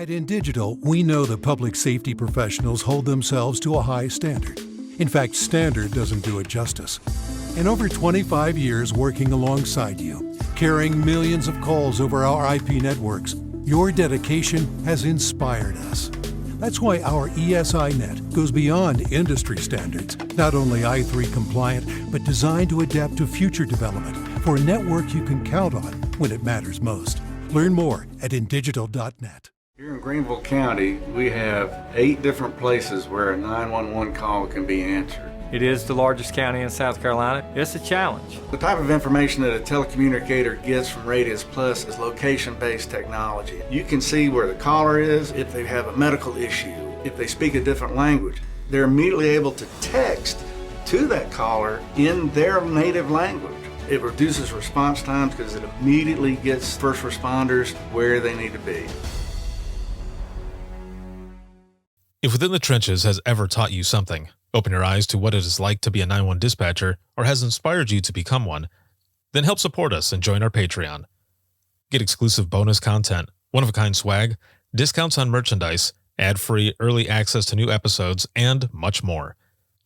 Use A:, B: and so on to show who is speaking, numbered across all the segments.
A: At InDigital, we know the public safety professionals hold themselves to a high standard. In fact, standard doesn't do it justice. In over 25 years working alongside you, carrying millions of calls over our IP networks, your dedication has inspired us. That's why our ESI Net goes beyond industry standards, not only I3 compliant, but designed to adapt to future development for a network you can count on when it matters most. Learn more at indigital.net.
B: Here in Greenville County, we have 8 different places where a 911 call can be answered.
C: It is the largest county in South Carolina. It's a challenge.
B: The type of information that a telecommunicator gets from Radius Plus is location-based technology. You can see where the caller is, if they have a medical issue, if they speak a different language. They're immediately able to text to that caller in their native language. It reduces response times because it immediately gets first responders where they need to be.
D: If Within the Trenches has ever taught you something, open your eyes to what it is like to be a 911 dispatcher, or has inspired you to become one, then help support us and join our Patreon. Get exclusive bonus content, one-of-a-kind swag, discounts on merchandise, ad-free early access to new episodes, and much more.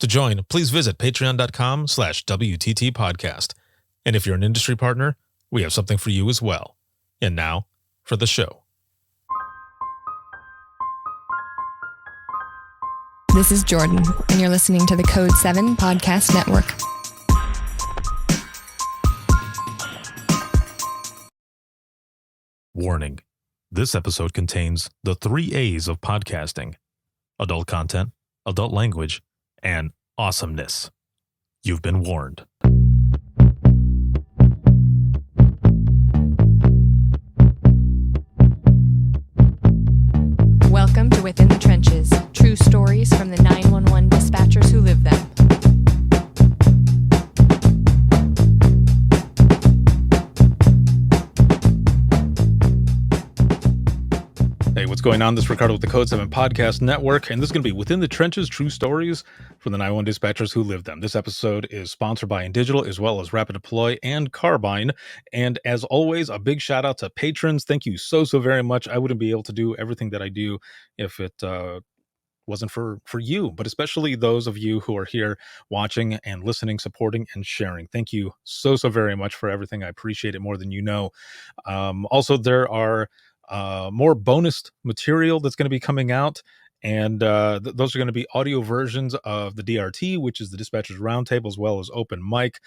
D: To join, please visit patreon.com/WTT podcast. And if you're an industry partner, we have something for you as well. And now, for the show.
E: This is Jordan, and you're listening to the Code 7 Podcast Network.
D: Warning. This episode contains the 3 A's of podcasting: adult content, adult language, and awesomeness. You've been warned.
E: Welcome to Within the Trenches, true stories from the 911 dispatchers who live them.
D: Hey, what's going on? This is Ricardo with the Code 7 Podcast Network, and this is going to be Within the Trenches, true stories from the 911 dispatchers who live them. This episode is sponsored by InDigital, as well as Rapid Deploy and Carbine. And as always, a big shout out to patrons. Thank you so very much. I wouldn't be able to do everything that I do if it wasn't for you, but especially those of you who are here watching and listening, supporting, and sharing. Thank you so very much for everything. I appreciate it more than you know. Also, there are more bonus material that's going to be coming out, and those are going to be audio versions of the DRT, which is the Dispatchers Roundtable, as well as Open Mic.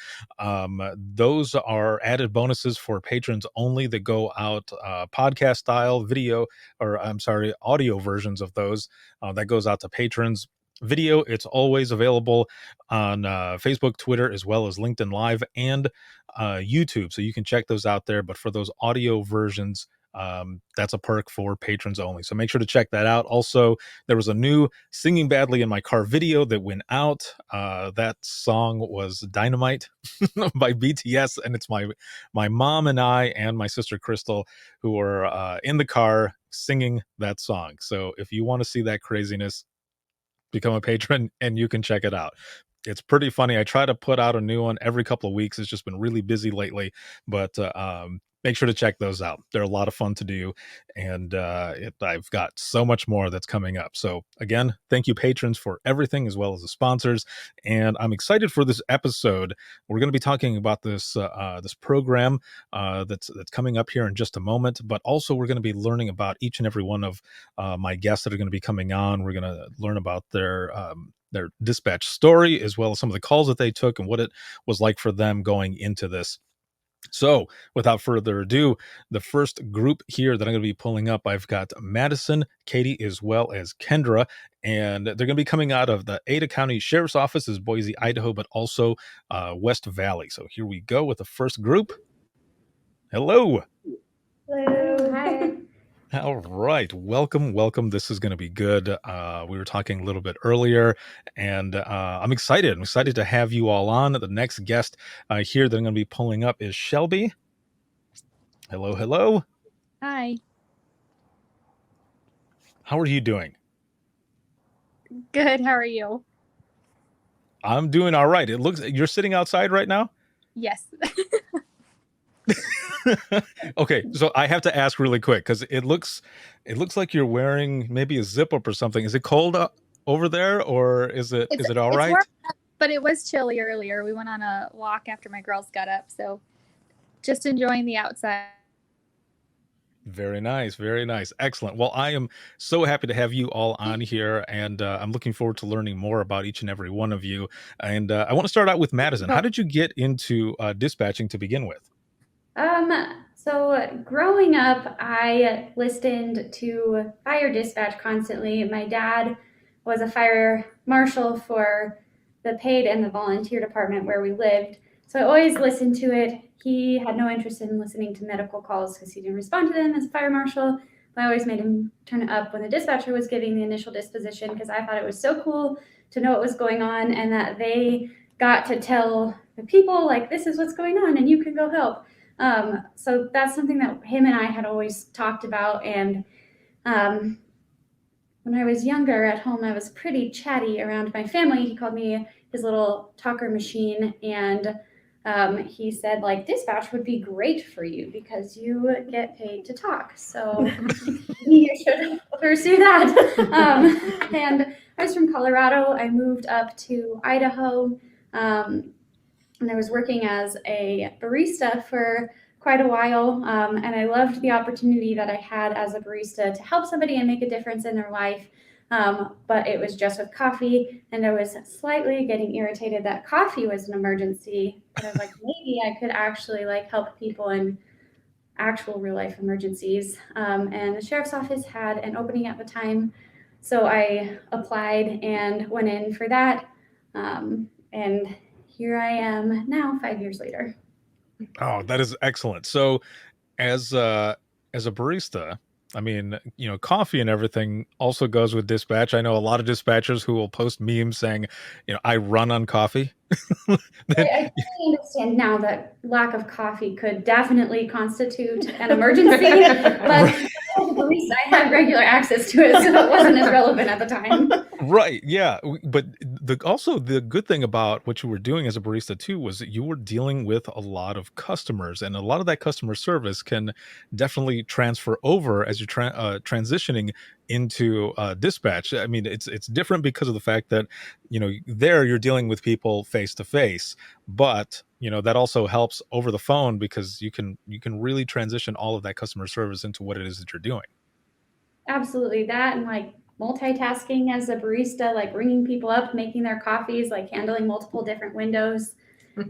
D: Those are added bonuses for patrons only that go out podcast style audio versions of those that goes out to patrons. Video, it's always available on Facebook, Twitter, as well as LinkedIn Live and YouTube, so you can check those out there. But for those audio versions, that's a perk for patrons only, so make sure to check that out. Also, there was a new Singing Badly in My Car video that went out. That song was Dynamite by BTS, and it's my mom and I and my sister Crystal who are in the car singing that song. So if you want to see that craziness, become a patron and you can check it out. It's pretty funny. I try to put out a new one every couple of weeks. It's just been really busy lately, but make sure to check those out. They're a lot of fun to do, and I've got so much more that's coming up. So again, thank you patrons for everything, as well as the sponsors, and I'm excited for this episode. We're going to be talking about this this program that's coming up here in just a moment, but also we're going to be learning about each and every one of my guests that are going to be coming on. We're going to learn about their dispatch story, as well as some of the calls that they took and what it was like for them going into this. So without further ado, the first group here that I'm going to be pulling up, I've got Madison, Kayte, as well as Kendra, and they're going to be coming out of the Ada County Sheriff's Office, is Boise, Idaho, but also West Valley. So here we go with the first group. Hello.
F: Hello. Hi.
D: All right. Welcome. This is going to be good. We were talking a little bit earlier, and I'm excited. I'm excited to have you all on. The next guest here that I'm going to be pulling up is Shelby. Hello.
F: Hi.
D: How are you doing?
F: Good. How are you?
D: I'm doing all right. It looks, you're sitting outside right now?
F: Yes.
D: Okay, so I have to ask really quick because it looks like you're wearing maybe a zip up or something. Is it cold over there, or is it all
F: It's warm,
D: right?
F: but it was chilly earlier. We went on a walk after my girls got up, so just enjoying the outside.
D: Very nice, very nice, excellent. Well, I am so happy to have you all on here, and I'm looking forward to learning more about each and every one of you. And I want to start out with Madison. How did you get into dispatching to begin with?
G: So growing up, I listened to fire dispatch constantly. My dad was a fire marshal for the paid and the volunteer department where we lived. So I always listened to it. He had no interest in listening to medical calls because he didn't respond to them as a fire marshal. But I always made him turn it up when the dispatcher was giving the initial disposition because I thought it was so cool to know what was going on and that they got to tell the people, like, this is what's going on and you can go help. So that's something that him and I had always talked about. And when I was younger at home, I was pretty chatty around my family. He called me his little talker machine. And he said, like, dispatch would be great for you because you get paid to talk. So you should pursue that. And I was from Colorado. I moved up to Idaho. And I was working as a barista for quite a while, and I loved the opportunity that I had as a barista to help somebody and make a difference in their life, but it was just with coffee, and I was slightly getting irritated that coffee was an emergency, but I was like, maybe I could actually like help people in actual real life emergencies, and the sheriff's office had an opening at the time, so I applied and went in for that, and here I am now, 5 years later.
D: Oh, that is excellent. So, as a barista, I mean, coffee and everything also goes with dispatch. I know a lot of dispatchers who will post memes saying, I run on coffee.
G: I totally understand now that lack of coffee could definitely constitute an emergency, but as a barista, I had regular access to it, so it wasn't as relevant at the time.
D: Right. Yeah. But also the good thing about what you were doing as a barista too was that you were dealing with a lot of customers, and a lot of that customer service can definitely transfer over as you're transitioning into dispatch. I mean, it's different because of the fact that there you're dealing with people face to face, but that also helps over the phone because you can really transition all of that customer service into what it is that you're doing.
G: Absolutely, that and like multitasking as a barista, like ringing people up, making their coffees, like handling multiple different windows.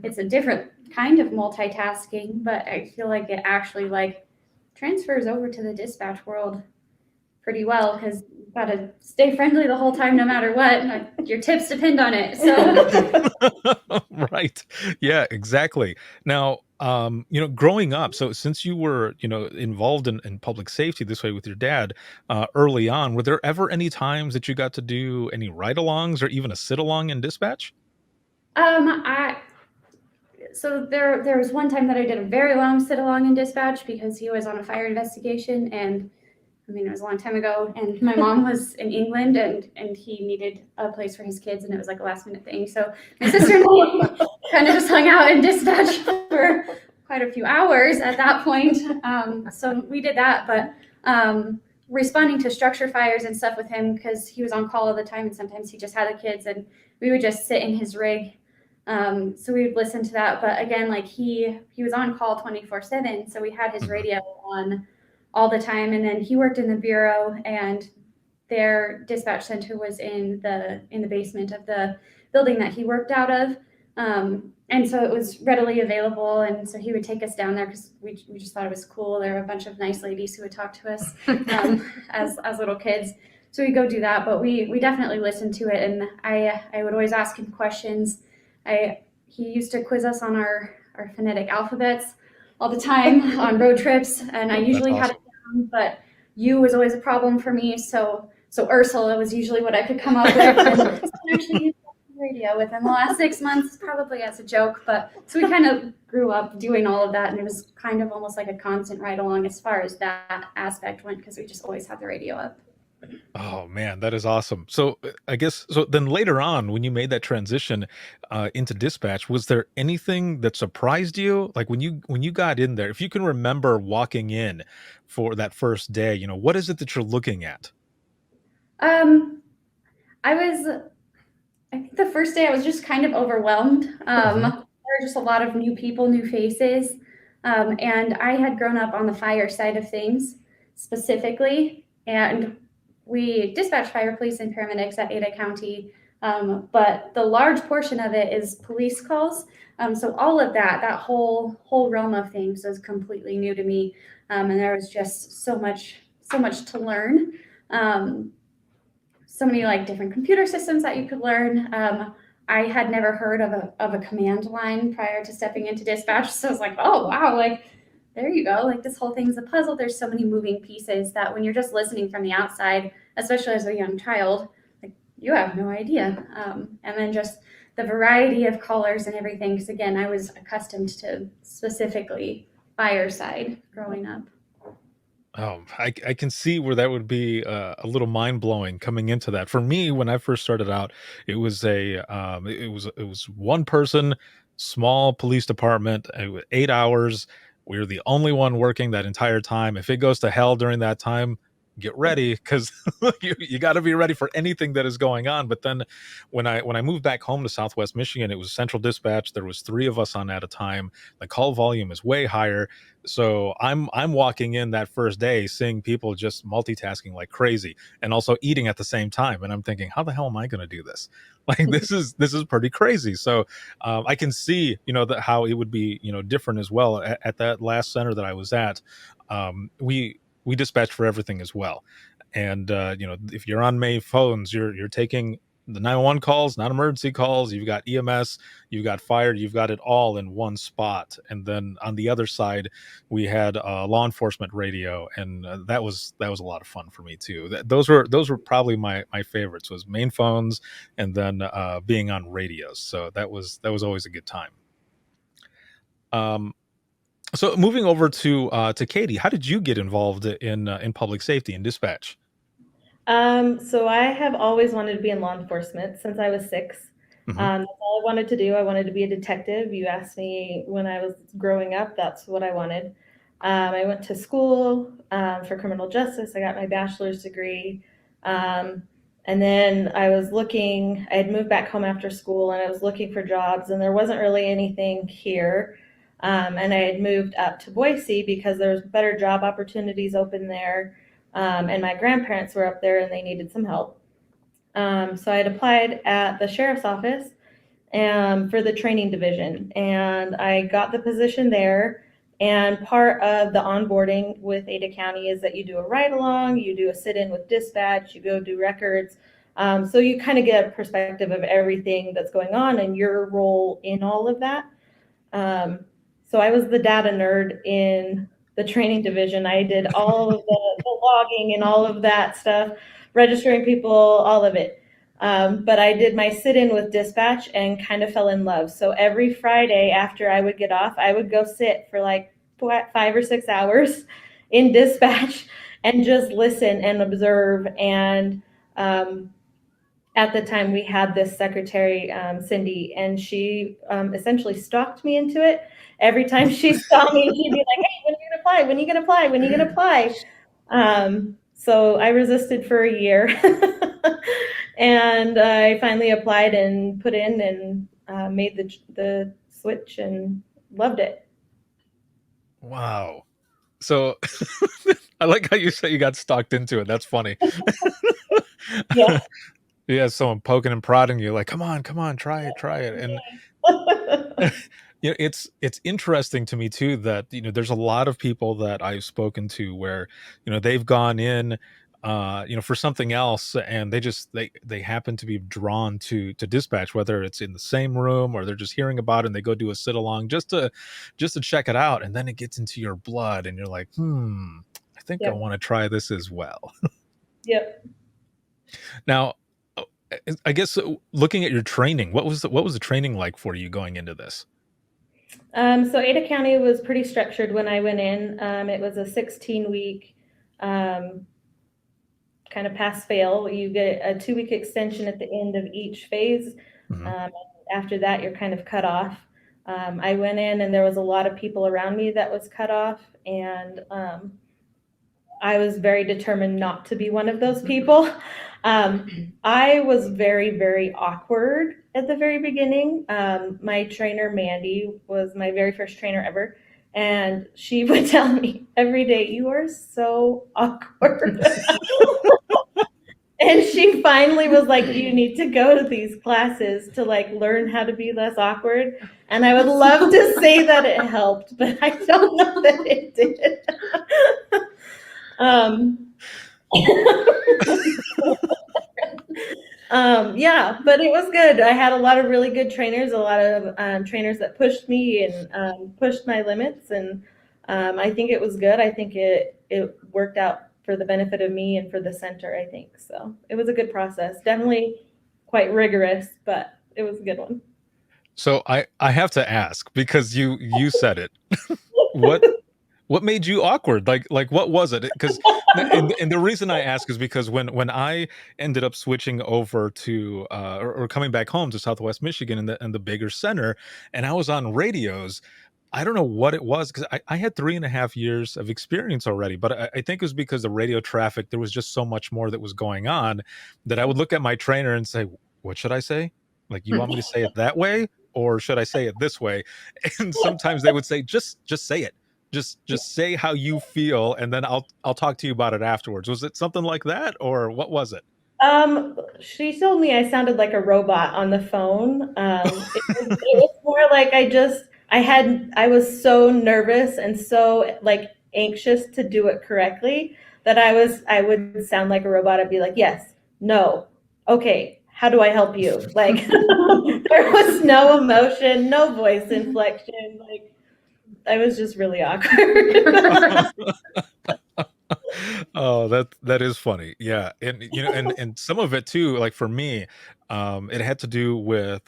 G: It's a different kind of multitasking, but I feel like it actually like transfers over to the dispatch world pretty well because you've got to stay friendly the whole time no matter what. Like, your tips depend on it. So
D: Right. Yeah, exactly. Now, growing up, so since you were, involved in public safety this way with your dad early on, were there ever any times that you got to do any ride-alongs or even a sit-along in dispatch?
G: there was one time that I did a very long sit along in dispatch because he was on a fire investigation, and I mean, it was a long time ago, and my mom was in England, and he needed a place for his kids, and it was like a last minute thing. So my sister and I kind of just hung out in dispatch for quite a few hours at that point. So we did that, but responding to structure fires and stuff with him because he was on call all the time, and sometimes he just had the kids, and we would just sit in his rig. So we would listen to that, but again, like he was on call 24/7, so we had his radio on all the time. And then he worked in the bureau, and their dispatch center was in the basement of the building that he worked out of. And so it was readily available. And so he would take us down there because we just thought it was cool. There were a bunch of nice ladies who would talk to us as little kids. So we go do that, but we definitely listened to it. And I would always ask him questions. He used to quiz us on our phonetic alphabets all the time on road trips, and I usually had it down, but U was always a problem for me, so Ursula was usually what I could come up with, and actually used the radio within the last 6 months, probably as a joke, but so we kind of grew up doing all of that, and it was kind of almost like a constant ride along as far as that aspect went, because we just always had the radio up.
D: Oh man, that is awesome. So I guess so then later on when you made that transition into dispatch, was there anything that surprised you? Like when you got in there, if you can remember walking in for that first day, what is it that you're looking at?
G: Um, I was, I think the first day I was just kind of overwhelmed.
D: Hmm.
G: There were just a lot of new people, new faces. And I had grown up on the fire side of things specifically. And we dispatch fire, police, and paramedics at Ada County. But the large portion of it is police calls. So all of that whole realm of things was completely new to me. And there was just so much to learn. Um, so many like different computer systems that you could learn. I had never heard of a command line prior to stepping into dispatch. So I was like, oh wow, like there you go. Like this whole thing's a puzzle. There's so many moving pieces that when you're just listening from the outside, especially as a young child, like you have no idea. And then just the variety of callers and everything. Because again, I was accustomed to specifically fireside growing up.
D: Oh, I can see where that would be a little mind blowing coming into that. For me, when I first started out, it was it was one person, small police department, 8 hours. We were the only one working that entire time. If it goes to hell during that time, get ready because you got to be ready for anything that is going on. But then when I moved back home to Southwest Michigan, it was central dispatch. There was three of us on at a time. The call volume is way higher, so I'm walking in that first day seeing people just multitasking like crazy and also eating at the same time, and I'm thinking, how the hell am I going to do this? Like this is pretty crazy. So I can see that how it would be different as well at that last center that I was at. We dispatch for everything as well, and if you're on May phones, you're taking the 911 calls, not emergency calls. You've got EMS, you've got fire, you've got it all in one spot. And then on the other side, we had law enforcement radio, and that was a lot of fun for me too. Those were probably my favorites, was main phones, and then being on radios. So that was always a good time. Um, so moving over to Katie, how did you get involved in public safety and dispatch?
H: So I have always wanted to be in law enforcement since I was 6.
D: Hmm.
H: That's all I wanted to do. I wanted to be a detective. You asked me when I was growing up, that's what I wanted. I went to school for criminal justice. I got my bachelor's degree. And then I had moved back home after school and I was looking for jobs, and there wasn't really anything here. And I had moved up to Boise because there was better job opportunities open there. And my grandparents were up there and they needed some help. So I had applied at the sheriff's office for the training division, and I got the position there. And part of the onboarding with Ada County is that you do a ride along, you do a sit in with dispatch, you go do records. So you kind of get a perspective of everything that's going on and your role in all of that. So I was the data nerd in the training division. I did all of the logging and all of that stuff, registering people, all of it. But I did my sit-in with dispatch and kind of fell in love. So every Friday after I would get off, I would go sit for like 5 or 6 hours in dispatch and just listen and observe. And at the time we had this secretary, Cindy, and she essentially stalked me into it. Every time she saw me, she'd be like, hey, when are you gonna apply? When are you gonna apply? When are you gonna apply? So I resisted for a year and I finally applied and put in and made the switch and loved it.
D: Wow. So I like how you say you got stalked into it. That's funny.
H: Yeah.
D: Yeah, someone poking and prodding you, like, come on, try it. And it's interesting to me too that there's a lot of people that I've spoken to where they've gone in for something else, and they happen to be drawn to dispatch, whether it's in the same room or they're just hearing about it and they go do a sit along just to check it out, and then it gets into your blood and you're like, I think I
H: Yep.
D: want to try this as well.
H: Yep.
D: Now, I guess looking at your training, what was the training like for you going into this?
H: So Ada County was pretty structured when I went in. It was a 16-week kind kind of pass fail. You get a 2-week extension at the end of each phase. After that, you're kind of cut off. I went in and there was a lot of people around me that was cut off, and I was very determined not to be one of those people. I was very, very awkward at the very beginning. My trainer, Mandy, was my very first trainer ever. And she would tell me every day, "You are so awkward." And she finally was like, "You need to go to these classes to like learn how to be less awkward." And I would love to say that it helped, but I don't know that it did. Yeah, but it was good. I had a lot of really good trainers, a lot of trainers that pushed me and pushed my limits, and I think it was good. I think it worked out for the benefit of me and for the center, I think. So it was a good process. Definitely quite rigorous, but it was a good one.
D: So I have to ask, because you said it. What made you awkward? Like what was it? Because and the reason I ask is because when I ended up switching over to or coming back home to Southwest Michigan in the bigger center, and I was on radios, I don't know what it was, because I had 3.5 years of experience already, but I think it was because the radio traffic, there was just so much more that was going on that I would look at my trainer and say, "What should I say? Like, you want me to say it that way, or should I say it this way?" And sometimes they would say, just say it. Just say how you feel, and then I'll talk to you about it afterwards. Was it something like that, or what was it?
H: She told me I sounded like a robot on the phone. It was more like I was so nervous and so like anxious to do it correctly that I would sound like a robot. I'd be like, "Yes, no, okay, how do I help you?" Like there was no emotion, no voice inflection. Like I was just really awkward.
D: Oh, that is funny. Yeah. And and some of it too, like for me, it had to do with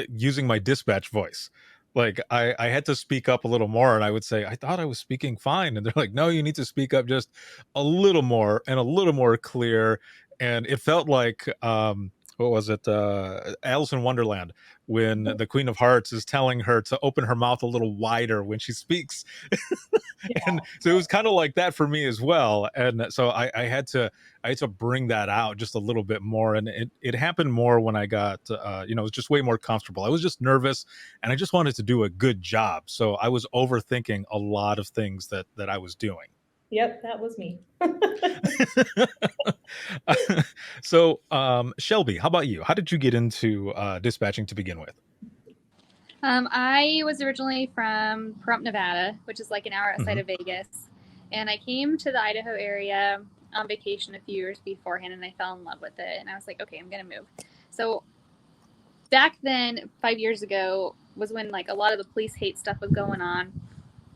D: using my dispatch voice. Like I had to speak up a little more, and I would say, "I thought I was speaking fine." And they're like, "No, you need to speak up just a little more and a little more clear." And it felt like what was it? Alice in Wonderland, when the Queen of Hearts is telling her to open her mouth a little wider when she speaks. And so it was kind of like that for me as well. And so I had to bring that out just a little bit more, and it happened more when I got it was just way more comfortable. I was just nervous, and I just wanted to do a good job, so I was overthinking a lot of things that I was doing.
H: Yep, that was me.
D: So Shelby, how about you? How did you get into dispatching to begin with?
F: I was originally from Pahrump, Nevada, which is like an hour outside of Vegas. And I came to the Idaho area on vacation a few years beforehand, and I fell in love with it. And I was like, okay, I'm going to move. So back then, 5 years ago, was when like a lot of the police hate stuff was going on.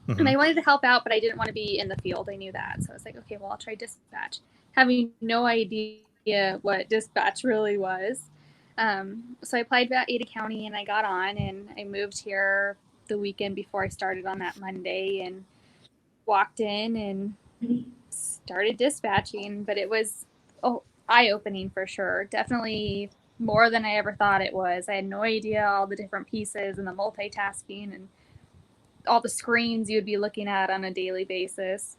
F: And I wanted to help out, but I didn't want to be in the field. I knew that. So I was like, okay, well, I'll try dispatch. Having no idea what dispatch really was. So I applied at Ada County, and I got on, and I moved here the weekend before I started on that Monday, and walked in and started dispatching. But it was eye-opening for sure. Definitely more than I ever thought it was. I had no idea all the different pieces and the multitasking and all the screens you would be looking at on a daily basis.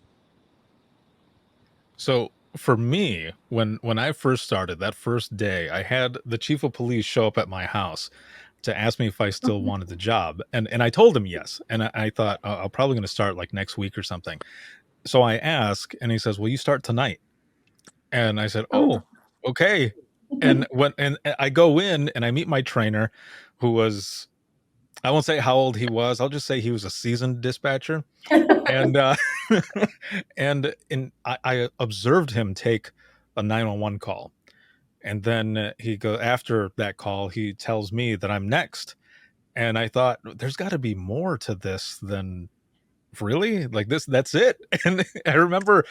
D: So for me, when I first started, that first day, I had the chief of police show up at my house to ask me if I still wanted the job. And I told him yes. And I thought, I'm probably going to start like next week or something. So I asked, and he says, "Will you start tonight?" And I said, "Oh, okay." And I go in and I meet my trainer, who was, I won't say how old he was. I'll just say he was a seasoned dispatcher. And and I observed him take a 911 call, and then he go after that call, he tells me that I'm next, and I thought, there's got to be more to this than really like this. That's it. And I remember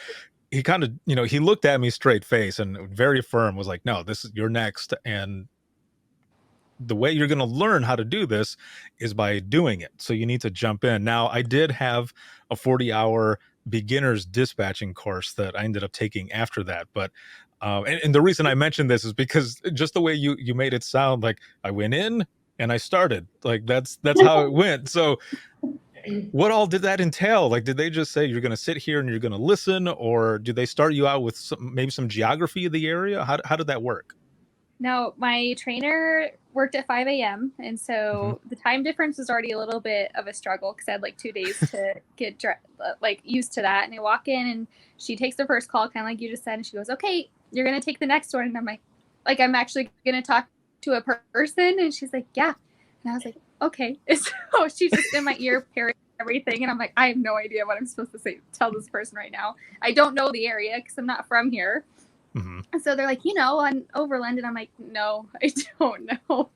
D: he kind of, he looked at me straight face and very firm, was like, "No, this is, you're next, and the way you're going to learn how to do this is by doing it. So you need to jump in." Now, I did have a 40-hour beginner's dispatching course that I ended up taking after that. But and the reason I mentioned this is because just the way you made it sound, like I went in and I started, like that's how it went. So what all did that entail? Like, did they just say you're going to sit here and you're going to listen, or did they start you out with maybe some geography of the area? How did that work?
F: No, my trainer worked at 5 a.m. And so the time difference was already a little bit of a struggle because I had like 2 days to get like used to that. And I walk in and she takes the first call, kind of like you just said, and she goes, "Okay, you're going to take the next one." And I'm like I'm actually going to talk to a person. And she's like, "Yeah." And I was like, "Okay." So she's just in my ear parroting everything. And I'm like, I have no idea what I'm supposed to tell this person right now. I don't know the area because I'm not from here. And so they're like, on Overland. And I'm like, no, I don't know.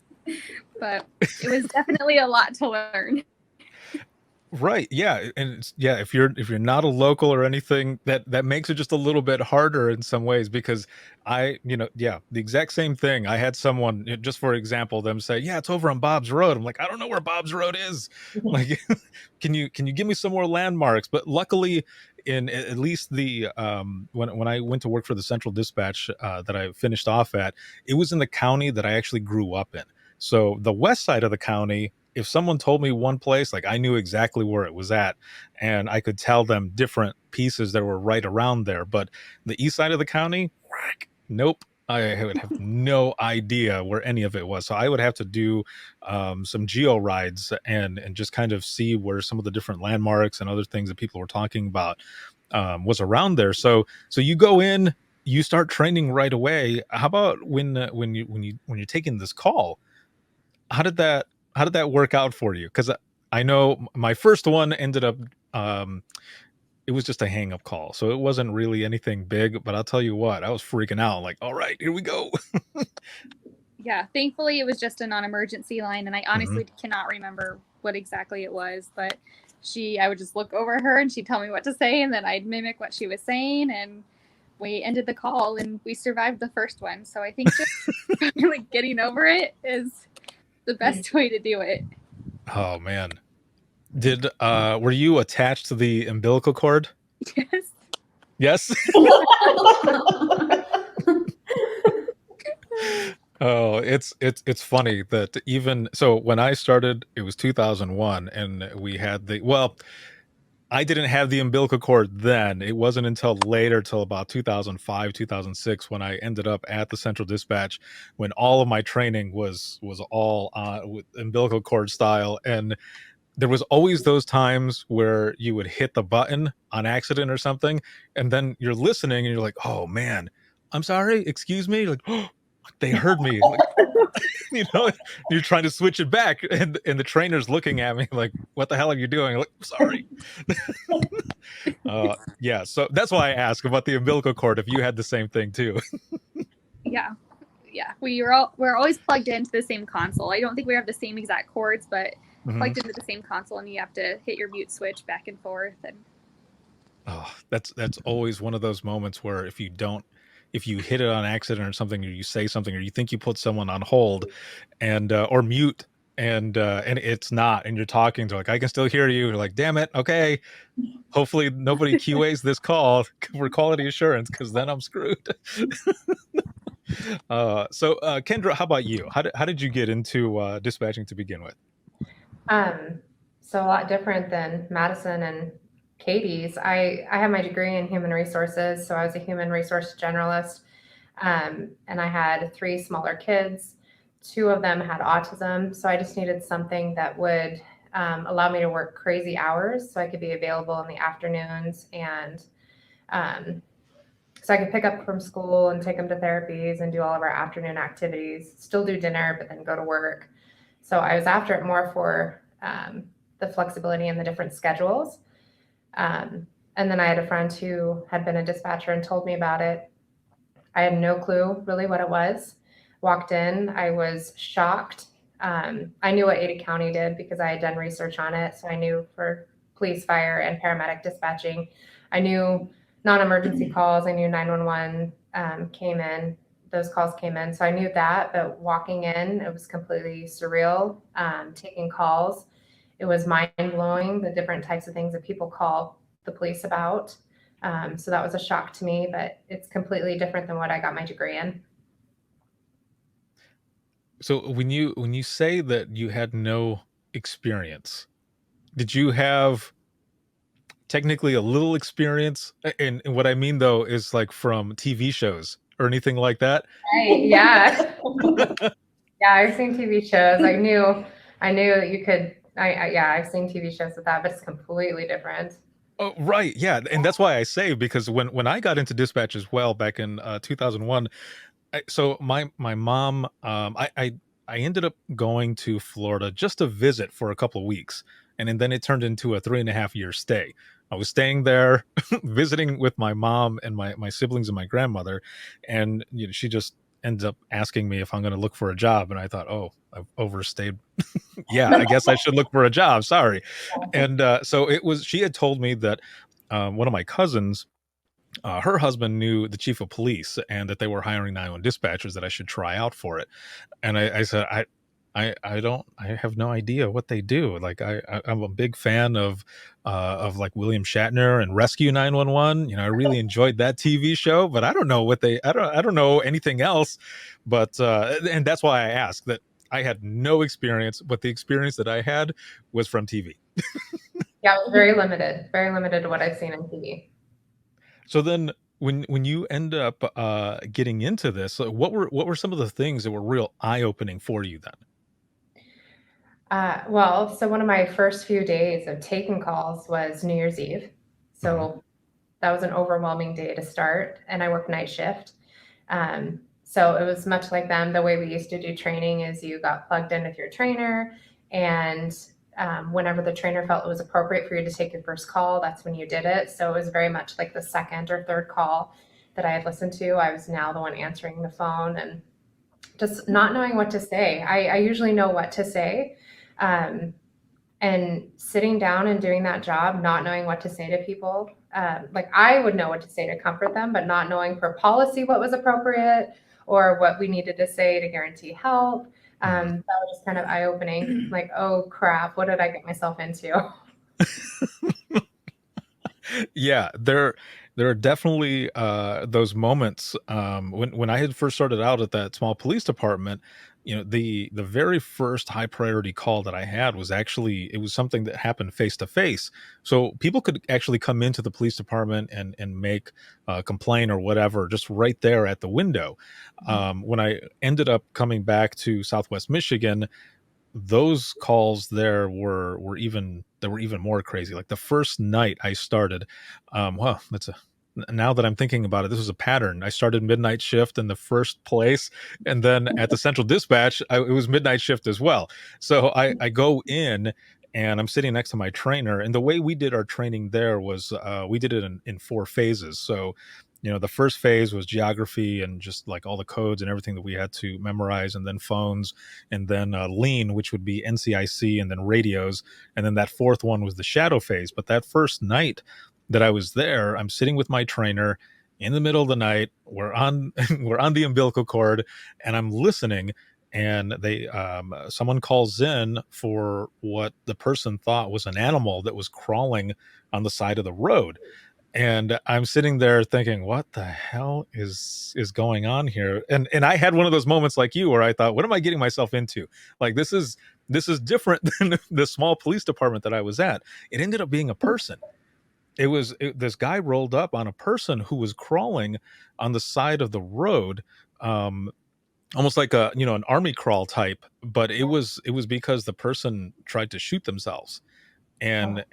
F: But it was definitely a lot to learn.
D: Right. Yeah. And if you're not a local or anything, that makes it just a little bit harder in some ways, because the exact same thing. I had someone, just for example, them say, "Yeah, it's over on Bob's Road." I'm like, I don't know where Bob's Road is. Like, can you give me some more landmarks? But luckily, in at least the when I went to work for the Central Dispatch that I finished off at, it was in the county that I actually grew up in. So the west side of the county, if someone told me one place, like I knew exactly where it was at, and I could tell them different pieces that were right around there. But the east side of the county, nope. I would have no idea where any of it was. So I would have to do some geo rides and just kind of see where some of the different landmarks and other things that people were talking about was around there. So you go in, you start training right away. How about when you're taking this call? How did that work out for you? Because I know my first one ended up it was just a hang up call, so it wasn't really anything big, but I'll tell you what, I was freaking out, like, all right, here we go.
F: Yeah, thankfully it was just a non-emergency line, and I honestly cannot remember what exactly it was, but I would just look over her and she'd tell me what to say, and then I'd mimic what she was saying, and we ended the call and we survived the first one. So I think just really getting over it is the best way to do it.
D: Oh man. Were you attached to the umbilical cord?
F: Yes.
D: Oh, it's funny that even so, when I started, it was 2001, and we had I didn't have the umbilical cord then. It wasn't until later, till about 2005, 2006, when I ended up at the Central Dispatch, when all of my training was all with umbilical cord style. And there was always those times where you would hit the button on accident or something, and then you're listening and you're like, "Oh man, I'm sorry, excuse me." Like, oh, they heard me. Like, you're trying to switch it back, and the trainer's looking at me like, "What the hell are you doing?" I'm like, "Sorry." Yeah, so that's why I ask about the umbilical cord, if you had the same thing too.
F: Yeah. We're always plugged into the same console. I don't think we have the same exact cords, but plugged into the same console, and you have to hit your mute switch back and forth. And
D: that's always one of those moments where if you hit it on accident or something, or you say something, or you think you put someone on hold and or mute, and it's not, and you're talking to, like, "I can still hear you." You're like, "Damn it, okay, hopefully nobody QAs this call for quality assurance, because then I'm screwed." So Kendra, how about you? How did you get into dispatching to begin with?
I: So a lot different than Madison and Kayte's. I have my degree in human resources, so I was a human resource generalist, and I had 3 smaller kids. 2 of them had autism, so I just needed something that would allow me to work crazy hours, so I could be available in the afternoons, and so I could pick up from school and take them to therapies and do all of our afternoon activities, still do dinner, but then go to work. So I was after it more for the flexibility and the different schedules. And then I had a friend who had been a dispatcher and told me about it. I had no clue really what it was. Walked in, I was shocked. I knew what Ada County did because I had done research on it. So I knew for police, fire, and paramedic dispatching. I knew non-emergency calls. I knew 911 came in. Those calls came in. So I knew that, but walking in, it was completely surreal. Taking calls, it was mind-blowing, the different types of things that people call the police about. So that was a shock to me, but it's completely different than what I got my degree in.
D: So when you say that you had no experience, did you have technically a little experience? And what I mean though is like from TV shows or anything like that.
I: Right. Yeah. Yeah, I've seen TV shows. I knew that you could. Yeah, I've seen TV shows with that, but it's completely different.
D: Oh, right. Yeah. And that's why I say, because when I got into dispatch as well back in 2001, so my mom, I ended up going to Florida just to visit for a couple of weeks. And then it turned into a 3.5 year stay. I was staying there, visiting with my mom and my siblings and my grandmother. And she just ends up asking me if I'm going to look for a job. And I thought, oh, I've overstayed. Yeah, I guess I should look for a job. Sorry. And so she had told me that one of my cousins, her husband knew the chief of police and that they were hiring 911 dispatchers, that I should try out for it. And I said, I have no idea what they do. Like I'm a big fan of like William Shatner and Rescue 911. I really enjoyed that TV show, but I don't know I don't know anything else. But and that's why I asked. That I had no experience, but the experience that I had was from TV.
I: Yeah, it was very limited to what I've seen on TV.
D: So then when you end up getting into this, what were some of the things that were real eye-opening for you then?
I: Well, so one of my first few days of taking calls was New Year's Eve. So that was an overwhelming day to start, and I worked night shift. So it was much like them. The way we used to do training is you got plugged in with your trainer, and whenever the trainer felt it was appropriate for you to take your first call, that's when you did it. So it was very much like the second or third call that I had listened to. I was now the one answering the phone and just not knowing what to say. I usually know what to say. And sitting down and doing that job, not knowing what to say to people, like I would know what to say to comfort them, but not knowing per policy what was appropriate or what we needed to say to guarantee help. That was just kind of eye-opening. Like, oh crap, what did I get myself into?
D: Yeah, there are definitely those moments when I had first started out at that small police department. The very first high priority call that I had was actually, it was something that happened face to face. So people could actually come into the police department and make a complaint or whatever, just right there at the window. When I ended up coming back to Southwest Michigan, those calls there were even more crazy. Like the first night I started, well, now that I'm thinking about it, this was a pattern. I started midnight shift in the first place, and then at the central dispatch, it was midnight shift as well. So I go in and I'm sitting next to my trainer, and the way we did our training there was we did it in 4 phases. So the first phase was geography and just like all the codes and everything that we had to memorize, and then phones, and then lean, which would be NCIC, and then radios. And then that fourth one was the shadow phase. But that first night that I was there, I'm sitting with my trainer in the middle of the night. We're on the umbilical cord, and I'm listening. And someone calls in for what the person thought was an animal that was crawling on the side of the road. And I'm sitting there thinking, what the hell is going on here? And I had one of those moments like you where I thought, what am I getting myself into? Like, this is different than the small police department that I was at. It ended up being a person. This guy rolled up on a person who was crawling on the side of the road, almost like an army crawl type, but it was because the person tried to shoot themselves, and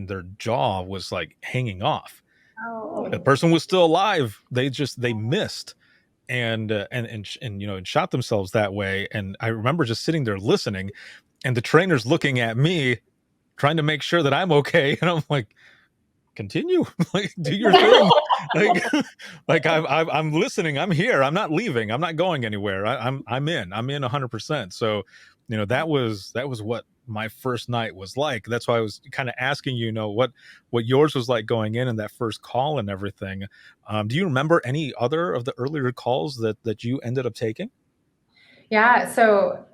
D: their jaw was like hanging off.
I: Oh.
D: The person was still alive. They missed and shot themselves that way. And I remember just sitting there listening, and the trainer's looking at me, trying to make sure that I'm okay. And I'm like, continue, like, do your thing. like I'm listening. I'm here. I'm not leaving. I'm not going anywhere. I'm in 100%. So, that was what my first night was like. That's why I was kind of asking what yours was like going in that first call and everything. Do you remember any other of the earlier calls that you ended up taking?
I: Yeah. So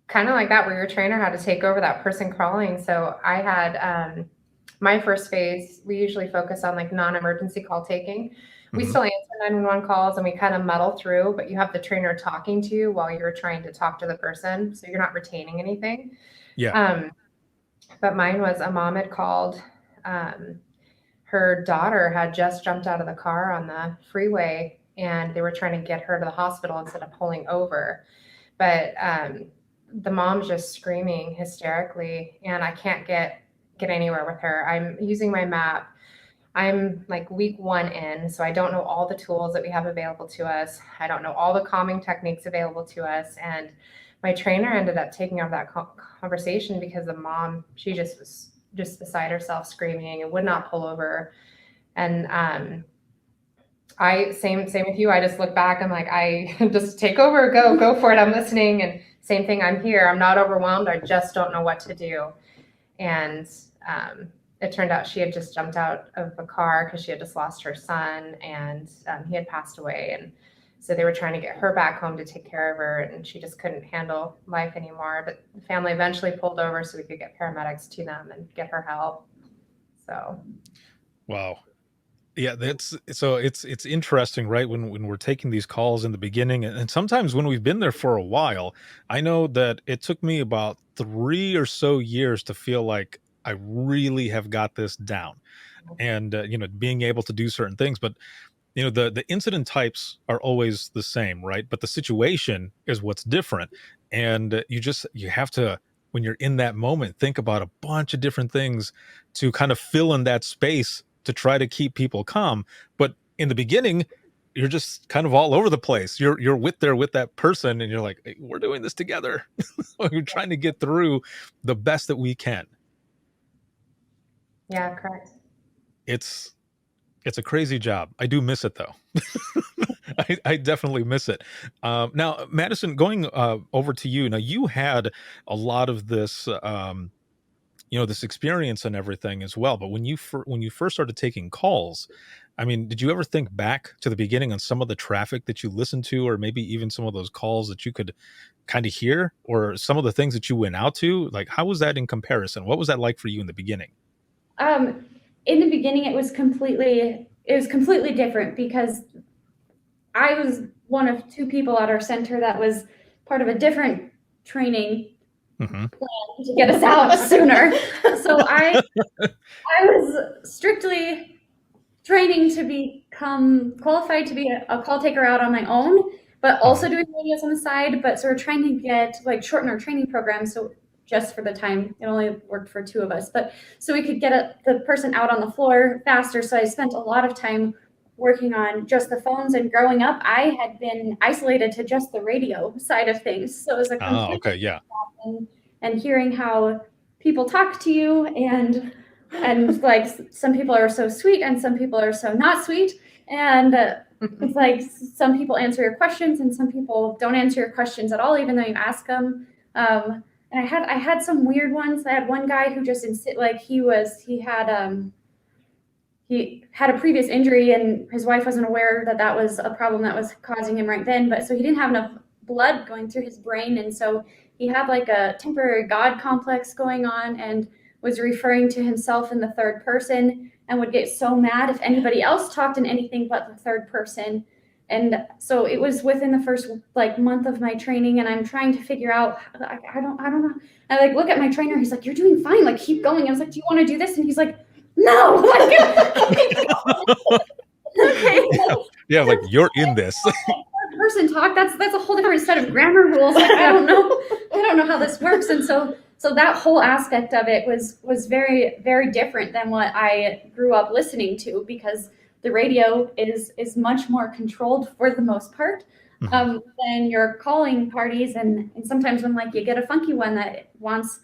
I: kind of like that, where your trainer had to take over that person crawling. So I had my first phase, we usually focus on like non-emergency call taking. We
D: Mhm.
I: still answer 911 calls and we kind of muddle through, but you have the trainer talking to you while you're trying to talk to the person. So you're not retaining anything.
D: Yeah.
I: But mine was a mom had called. Her daughter had just jumped out of the car on the freeway and they were trying to get her to the hospital instead of pulling over. But the mom's just screaming hysterically and I can't get anywhere with her. I'm using my map. I'm like week 1 in, so I don't know all the tools that we have available to us. I don't know all the calming techniques available to us. And my trainer ended up taking over that conversation because the mom, she just was just beside herself screaming and would not pull over. And same with you. I just look back. I'm like, I just take over, go for it. I'm listening. And same thing. I'm here. I'm not overwhelmed. I just don't know what to do. And it turned out she had just jumped out of a car because she had just lost her son and he had passed away. And so they were trying to get her back home to take care of her and she just couldn't handle life anymore. But the family eventually pulled over so we could get paramedics to them and get her help. So.
D: Wow. Yeah, it's interesting, right? When we're taking these calls in the beginning, and sometimes when we've been there for a while, I know that it took me about 3 or so years to feel like I really have got this down, and being able to do certain things. But the incident types are always the same, right? But the situation is what's different, and you have to, when you're in that moment, think about a bunch of different things to kind of fill in that space to try to keep people calm. But in the beginning, you're just kind of all over the place. You're with that person and you're like, hey, we're doing this together. We're trying to get through the best that we can.
I: Yeah, correct.
D: It's a crazy job. I do miss it though. I definitely miss it. Now, Madison, going over to you. Now, you had a lot of this this experience and everything as well. But when you first started taking calls, I mean, did you ever think back to the beginning on some of the traffic that you listened to, or maybe even some of those calls that you could kind of hear, or some of the things that you went out to? Like, how was that in comparison? What was that like for you in the beginning?
G: In the beginning, it was completely different because I was one of 2 people at our center that was part of a different training plan to get us out sooner. So I was strictly training to become qualified to be a call taker out on my own, but also doing radios on the side. But so we're trying to get shorten our training program. So just for the time, it only worked for 2 of us, but so we could get the person out on the floor faster. So I spent a lot of time working on just the phones, and growing up, I had been isolated to just the radio side of things. So it was a complete and hearing how people talk to you and like some people are so sweet and some people are so not sweet. And it's like some people answer your questions and some people don't answer your questions at all, even though you ask them. And I had some weird ones. I had one guy who just he had a previous injury and his wife wasn't aware that was a problem that was causing him right then. But so he didn't have enough blood going through his brain. And so he had like a temporary God complex going on and was referring to himself in the third person and would get so mad if anybody else talked in anything but the third person. And so it was within the first month of my training, and I'm trying to figure out, I don't know. I look at my trainer, he's like, you're doing fine, keep going. I was like, do you want to do this? And he's like, no. Okay.
D: Yeah, you're in this.
G: Person talk, that's a whole different set of grammar rules. I don't know how this works. And so that whole aspect of it was very, very different than what I grew up listening to, because the radio is much more controlled for the most part than your calling parties. And sometimes when you get a funky one that wants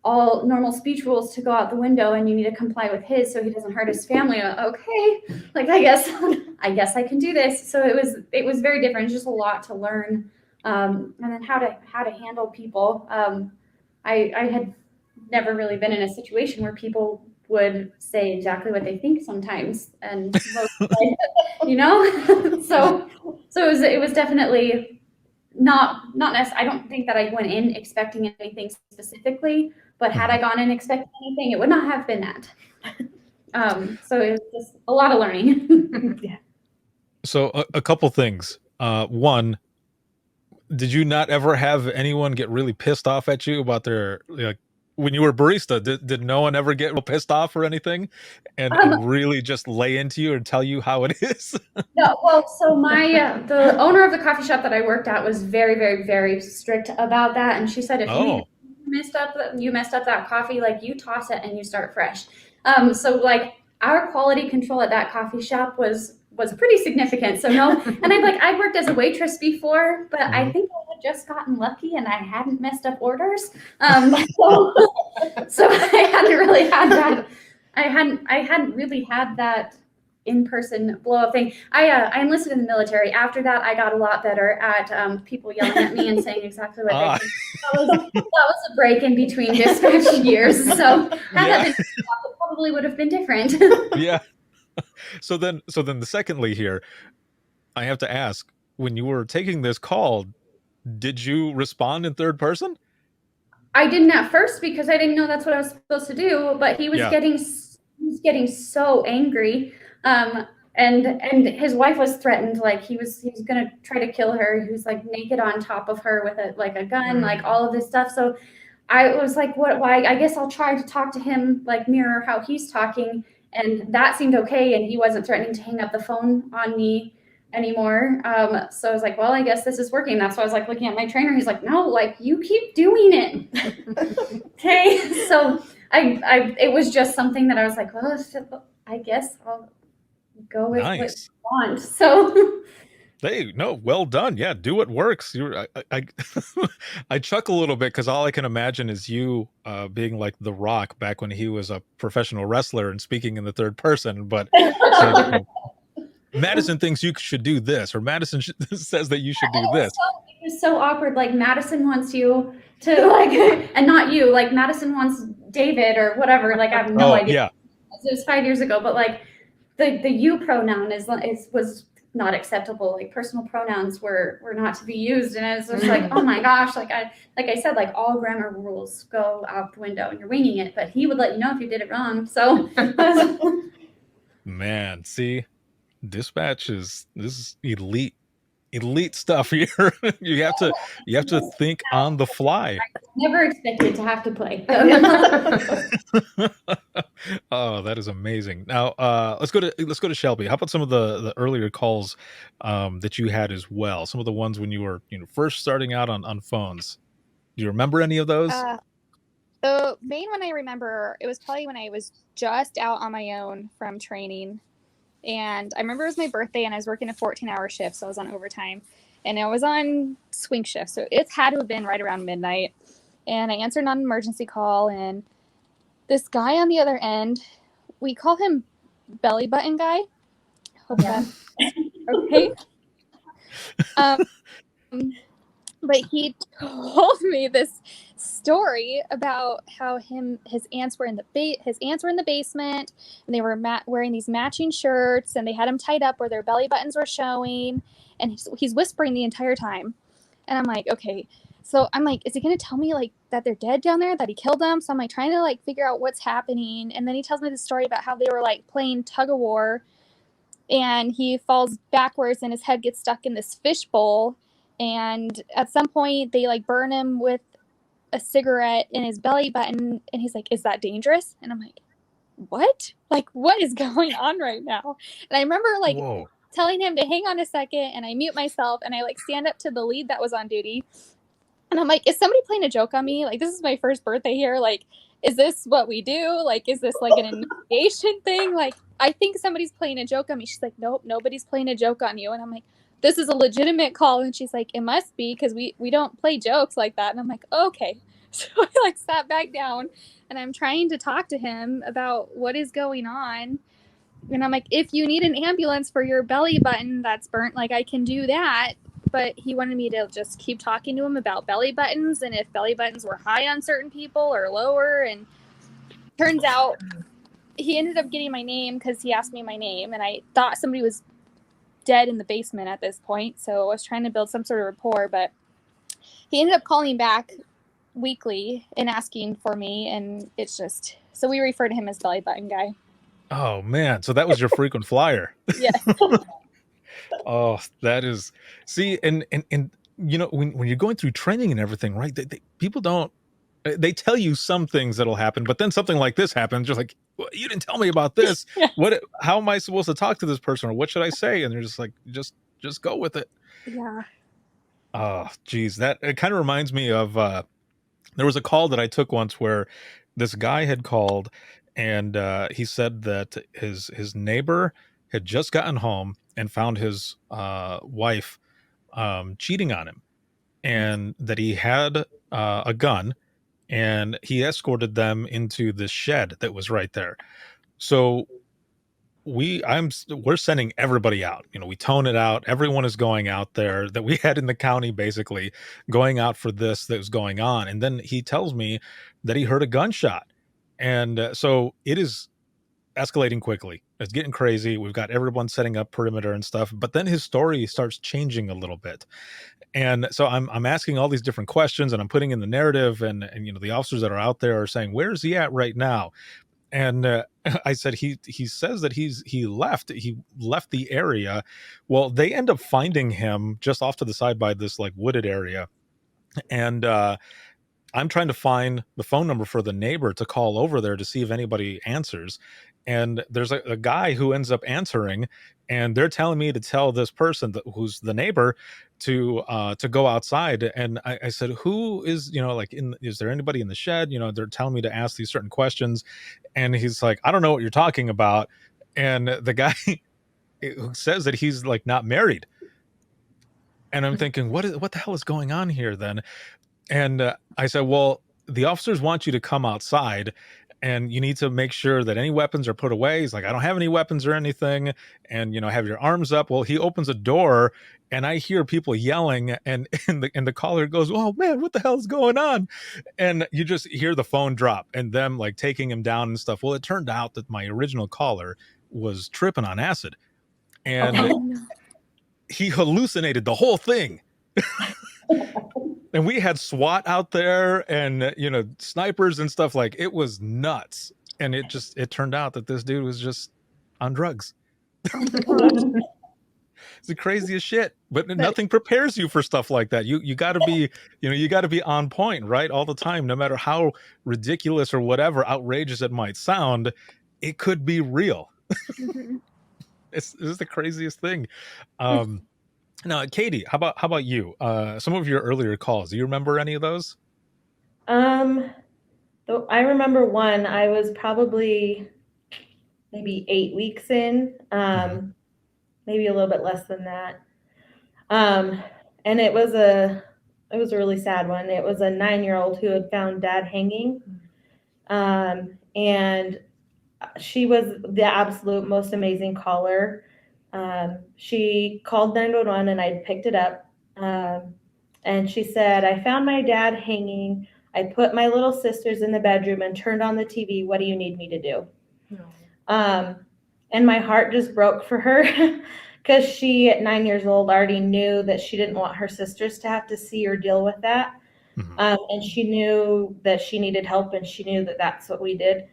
G: all normal speech rules to go out the window and you need to comply with his so he doesn't hurt his family. Okay, I guess I can do this. So it was very different. It's just a lot to learn, and then how to handle people. I had never really been in a situation where people would say exactly what they think sometimes, and most so it was definitely not necessarily. I don't think that I went in expecting anything specifically. But had I gone in expecting anything, it would not have been that. So it was just a lot of learning.
H: Yeah.
D: So a couple things. One, did you not ever have anyone get really pissed off at you about their, like, when you were barista? Did no one ever get real pissed off or anything, and really just lay into you and tell you how it is?
G: No, well, so my the owner of the coffee shop that I worked at was very, very, very strict about that, and she said if you messed up that coffee, like, you toss it and you start fresh. So like our quality control at that coffee shop was pretty significant. So no, and I'd worked as a waitress before, but I think I had just gotten lucky and I hadn't messed up orders. So I hadn't really had that. I hadn't really had that in-person blow-up thing. I enlisted in the military. After that, I got a lot better at people yelling at me and saying exactly what they think. That was a break in between dispatch years. So had that been, it probably would have been different.
D: Yeah. So then secondly here, I have to ask, when you were taking this call, did you respond in third person?
G: I didn't at first because I didn't know that's what I was supposed to do, but he was getting so angry. And his wife was threatened, like he was gonna try to kill her. He was like naked on top of her with a gun, like all of this stuff. So I was like, why? I guess I'll try to talk to him, like mirror how he's talking. And that seemed okay. And he wasn't threatening to hang up the phone on me anymore. So I was like, well, I guess this is working. That's why I was like looking at my trainer. He's like, no, like, you keep doing it. Okay. So it was just something that I was like, well, I guess I'll go with what you want. So
D: hey, no, well done. Yeah, do what works. I chuckle a little bit because all I can imagine is you being like The Rock back when he was a professional wrestler and speaking in the third person. But Madison thinks you should do this, or Madison says that you should do this.
G: It was so awkward. Like, Madison wants you to, like, and not you. Like, Madison wants David or whatever. Like, I have no idea.
D: Yeah.
G: It was 5 years ago, but like the you pronoun was not acceptable. Like, personal pronouns were not to be used, and I was just like, oh my gosh, like I said, like, all grammar rules go out the window and you're winging it. But he would let you know if you did it wrong. So
D: man, see, this is elite stuff here. you have to think on the fly.
G: I never expected to have to play.
D: Oh, that is amazing. Now let's go to Shelby. How about some of the earlier calls that you had as well? Some of the ones when you were first starting out on phones. Do you remember any of those?
F: The main one I remember, it was probably when I was just out on my own from training. And I remember it was my birthday and I was working a 14-hour shift. So I was on overtime and I was on swing shift. So it had to have been right around midnight. And I answered an emergency call, and this guy on the other end, we call him Belly Button Guy. Hope that's okay. But he told me this story about how his aunts were in the basement, and they were wearing these matching shirts, and they had them tied up where their belly buttons were showing, and he's whispering the entire time. And I'm like, okay. So I'm like, is he going to tell me like that they're dead down there, that he killed them? So I'm like trying to like figure out what's happening. And then he tells me the story about how they were like playing tug of war, and he falls backwards and his head gets stuck in this fish bowl. And at some point they like burn him with a cigarette in his belly button. And he's like, is that dangerous? And I'm like, what? Like, what is going on right now? And I remember like telling him to hang on a second, and I mute myself and I like stand up to the lead that was on duty. And I'm like, is somebody playing a joke on me? Like, this is my first birthday here. Like, is this what we do? Like, is this like an initiation thing? Like, I think somebody's playing a joke on me. She's like, nope, nobody's playing a joke on you. And I'm like, this is a legitimate call. And she's like, it must be, because we don't play jokes like that. And I'm like, okay. So I like sat back down and I'm trying to talk to him about what is going on. And I'm like, if you need an ambulance for your belly button that's burnt, like, I can do that. But he wanted me to just keep talking to him about belly buttons and if belly buttons were high on certain people or lower. And turns out he ended up getting my name because he asked me my name, and I thought somebody was dead in the basement at this point. So I was trying to build some sort of rapport, but he ended up calling back weekly and asking for me, and it's just, so we refer to him as Belly Button Guy.
D: Oh man, so that was your frequent flyer.
F: Yeah.
D: Oh, that is, see, and you know, when you're going through training and everything, right? People don't, they tell you some things that'll happen, but then something like this happens. You're like, well, you didn't tell me about this.
F: Yeah.
D: How am I supposed to talk to this person, or what should I say? And they're just like, just go with it.
F: Yeah.
D: Oh, geez, that it kind of reminds me of there was a call that I took once where this guy had called, and he said that his neighbor had just gotten home and found his wife cheating on him, and that he had a gun, and he escorted them into this shed that was right there. So we're sending everybody out. You know, we tone it out. Everyone is going out there that we had in the county, basically going out for this that was going on. And then he tells me that he heard a gunshot, and so it is escalating quickly. It's getting crazy. We've got everyone setting up perimeter and stuff. But then his story starts changing a little bit. And so I'm asking all these different questions, and I'm putting in the narrative, and you know, the officers that are out there are saying, where's he at right now? And I said, he says that he left the area. Well, they end up finding him just off to the side by this like wooded area. And I'm trying to find the phone number for the neighbor to call over there to see if anybody answers. And there's a guy who ends up answering, and they're telling me to tell this person who's the neighbor to go outside. And I said, who is, you know, like, is there anybody in the shed? You know, they're telling me to ask these certain questions. And he's like, I don't know what you're talking about. And the guy who says that he's like not married. And I'm thinking, what the hell is going on here then? And I said, well, the officers want you to come outside, and you need to make sure that any weapons are put away. He's like, I don't have any weapons or anything. And, you know, have your arms up. Well, he opens a door, and I hear people yelling, and the caller goes, oh man, what the hell is going on? And you just hear the phone drop and them like taking him down and stuff. Well, it turned out that my original caller was tripping on acid, and he hallucinated the whole thing. And we had SWAT out there, and you know, snipers and stuff. Like, it was nuts. And it turned out that this dude was just on drugs. It's the craziest shit. But nothing prepares you for stuff like that. You got to be, you know, you got to be on point, right, all the time, no matter how ridiculous or whatever outrageous it might sound. It could be real. It's the craziest thing. Now, Kayte, how about you? Some of your earlier calls, do you remember any of those?
H: So I remember one. I was probably maybe 8 weeks in, maybe a little bit less than that. And it was a really sad one. It was a 9-year-old who had found dad hanging, and she was the absolute most amazing caller. She called 911, and I picked it up. And she said, I found my dad hanging. I put my little sisters in the bedroom and turned on the TV. What do you need me to do? And my heart just broke for her because she, at 9 years old, already knew that she didn't want her sisters to have to see or deal with that. And she knew that she needed help, and she knew that that's what we did.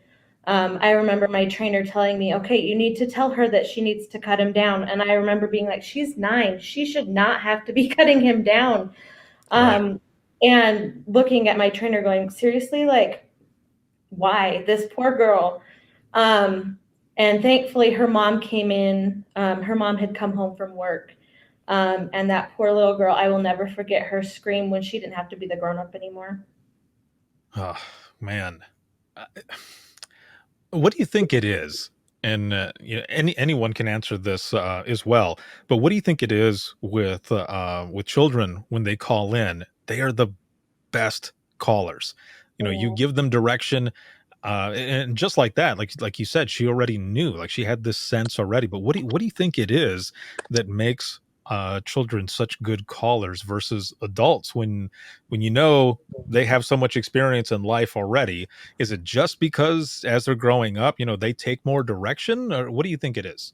H: I remember my trainer telling me, okay, you need to tell her that she needs to cut him down. And I remember being like, she's 9. She should not have to be cutting him down. And looking at my trainer going, seriously, like, why? This poor girl. And thankfully her mom came in. Her mom had come home from work. And that poor little girl, I will never forget her scream when she didn't have to be the grown-up anymore.
D: Oh, man. What do you think it is? And you know, anyone can answer this as well. But what do you think it is with children when they call in? They are the best callers. You know, you give them direction, and just like that, like you said, she already knew. Like, she had this sense already. But what do you think it is that makes children such good callers versus adults when you know they have so much experience in life already? Is it just because as they're growing up, you know, they take more direction, or what do you think it is?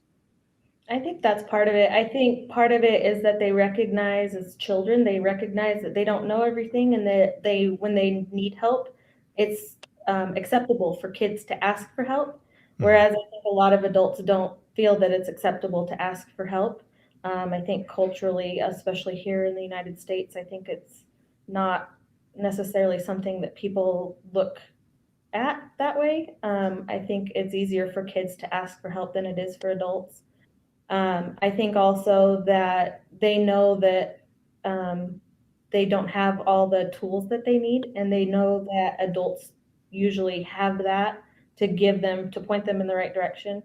H: I think that's part of it. I think part of it is that they recognize as children, they recognize that they don't know everything, and that when they need help, it's acceptable for kids to ask for help. Whereas I think a lot of adults don't feel that it's acceptable to ask for help. I think culturally, especially here in the United States, I think it's not necessarily something that people look at that way. I think it's easier for kids to ask for help than it is for adults. I think also that they know that they don't have all the tools that they need, and they know that adults usually have that to point them in the right direction.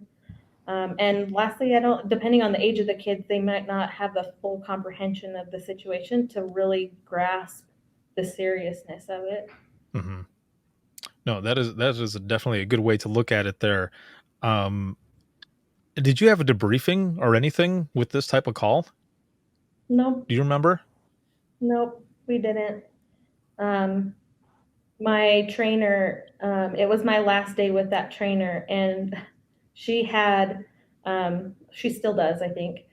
H: And lastly, depending on the age of the kids, they might not have the full comprehension of the situation to really grasp the seriousness of it.
D: Mm-hmm. No, that is definitely a good way to look at it there. Um, did you have a debriefing or anything with this type of call?
H: No,
D: Do you remember?
H: nope, we didn't. My trainer, it was my last day with that trainer, and she had, she still does, I think.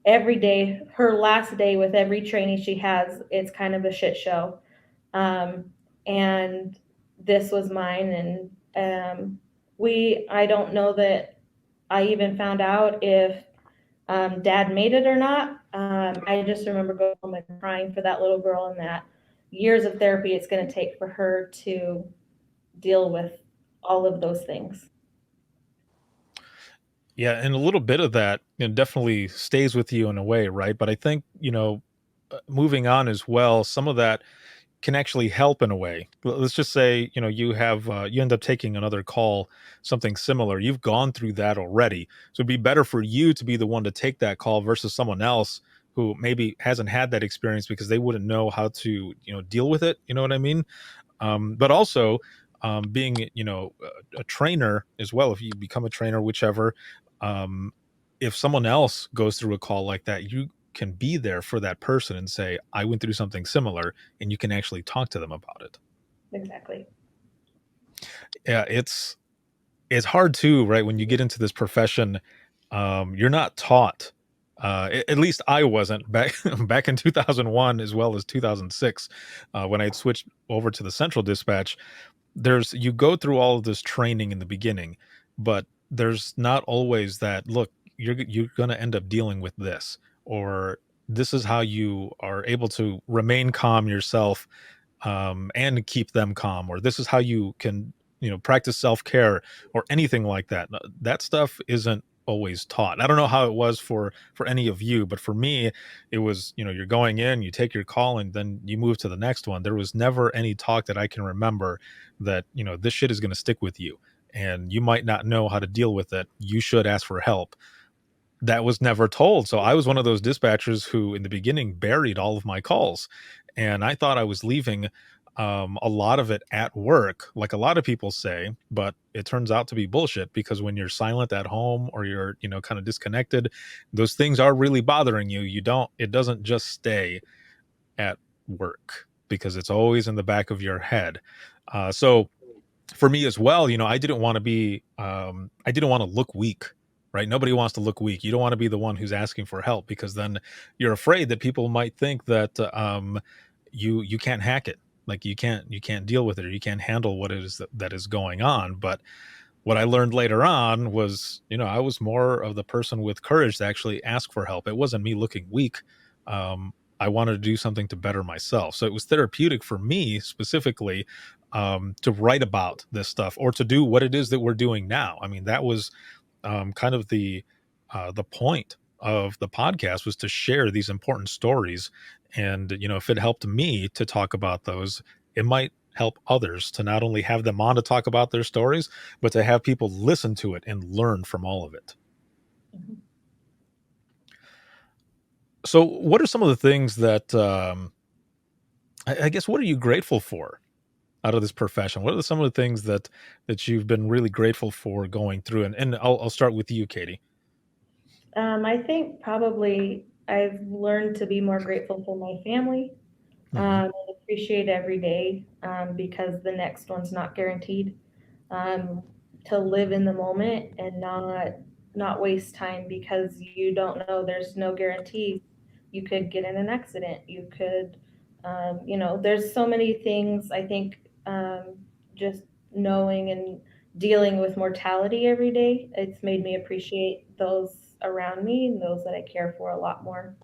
H: Every day, her last day with every trainee she has, it's kind of a shit show. And this was mine, and I don't know that I even found out if dad made it or not. I just remember going home and crying for that little girl, and that years of therapy it's going to take for her to deal with all of those things.
D: Yeah, and a little bit of that, definitely stays with you in a way, right? But I think, moving on as well, some of that can actually help in a way. Let's just say, you end up taking another call, something similar. You've gone through that already. So it'd be better for you to be the one to take that call versus someone else who maybe hasn't had that experience because they wouldn't know how to, deal with it. You know what I mean? But also, being, a trainer as well, if you become a trainer, whichever, um, if someone else goes through a call like that, you can be there for that person and say, I went through something similar, and you can actually talk to them about it.
H: Exactly.
D: Yeah, it's hard too, right? When you get into this profession, you're not taught. At least I wasn't back in 2001 as well as 2006, when I had switched over to the central dispatch. You go through all of this training in the beginning, but there's not always that, look, you're going to end up dealing with this, or this is how you are able to remain calm yourself, and keep them calm, or this is how you can, practice self-care or anything like that. That stuff isn't always taught. I don't know how it was for any of you, but for me, it was, you're going in, you take your call, and then you move to the next one. There was never any talk that I can remember that, this shit is going to stick with you, and you might not know how to deal with it. You should ask for help. That was never told. So I was one of those dispatchers who in the beginning buried all of my calls, and I thought I was leaving a lot of it at work, like a lot of people say, but it turns out to be bullshit, because when you're silent at home, or you're, kind of disconnected, those things are really bothering you. It doesn't just stay at work, because it's always in the back of your head. So for me as well, I didn't want to look weak, right? Nobody wants to look weak. You don't want to be the one who's asking for help, because then you're afraid that people might think that you can't hack it, like you can't deal with it, or you can't handle what it is that is going on. But what I learned later on was, I was more of the person with courage to actually ask for help. It wasn't me looking weak. I wanted to do something to better myself. So it was therapeutic for me specifically, to write about this stuff, or to do what it is that we're doing now. I mean, that was kind of the point of the podcast, was to share these important stories. And, if it helped me to talk about those, it might help others to not only have them on to talk about their stories, but to have people listen to it and learn from all of it.
H: Mm-hmm.
D: So what are some of the things that, I guess, what are you grateful for out of this profession? What are some of the things that you've been really grateful for going through? And I'll start with you, Kayte.
H: I think probably I've learned to be more grateful for my family, and appreciate every day, because the next one's not guaranteed. To live in the moment and not not waste time, because you don't know, there's no guarantee. You could get in an accident. You could, there's so many things. I think just knowing and dealing with mortality every day, it's made me appreciate those around me and those that I care for a lot more.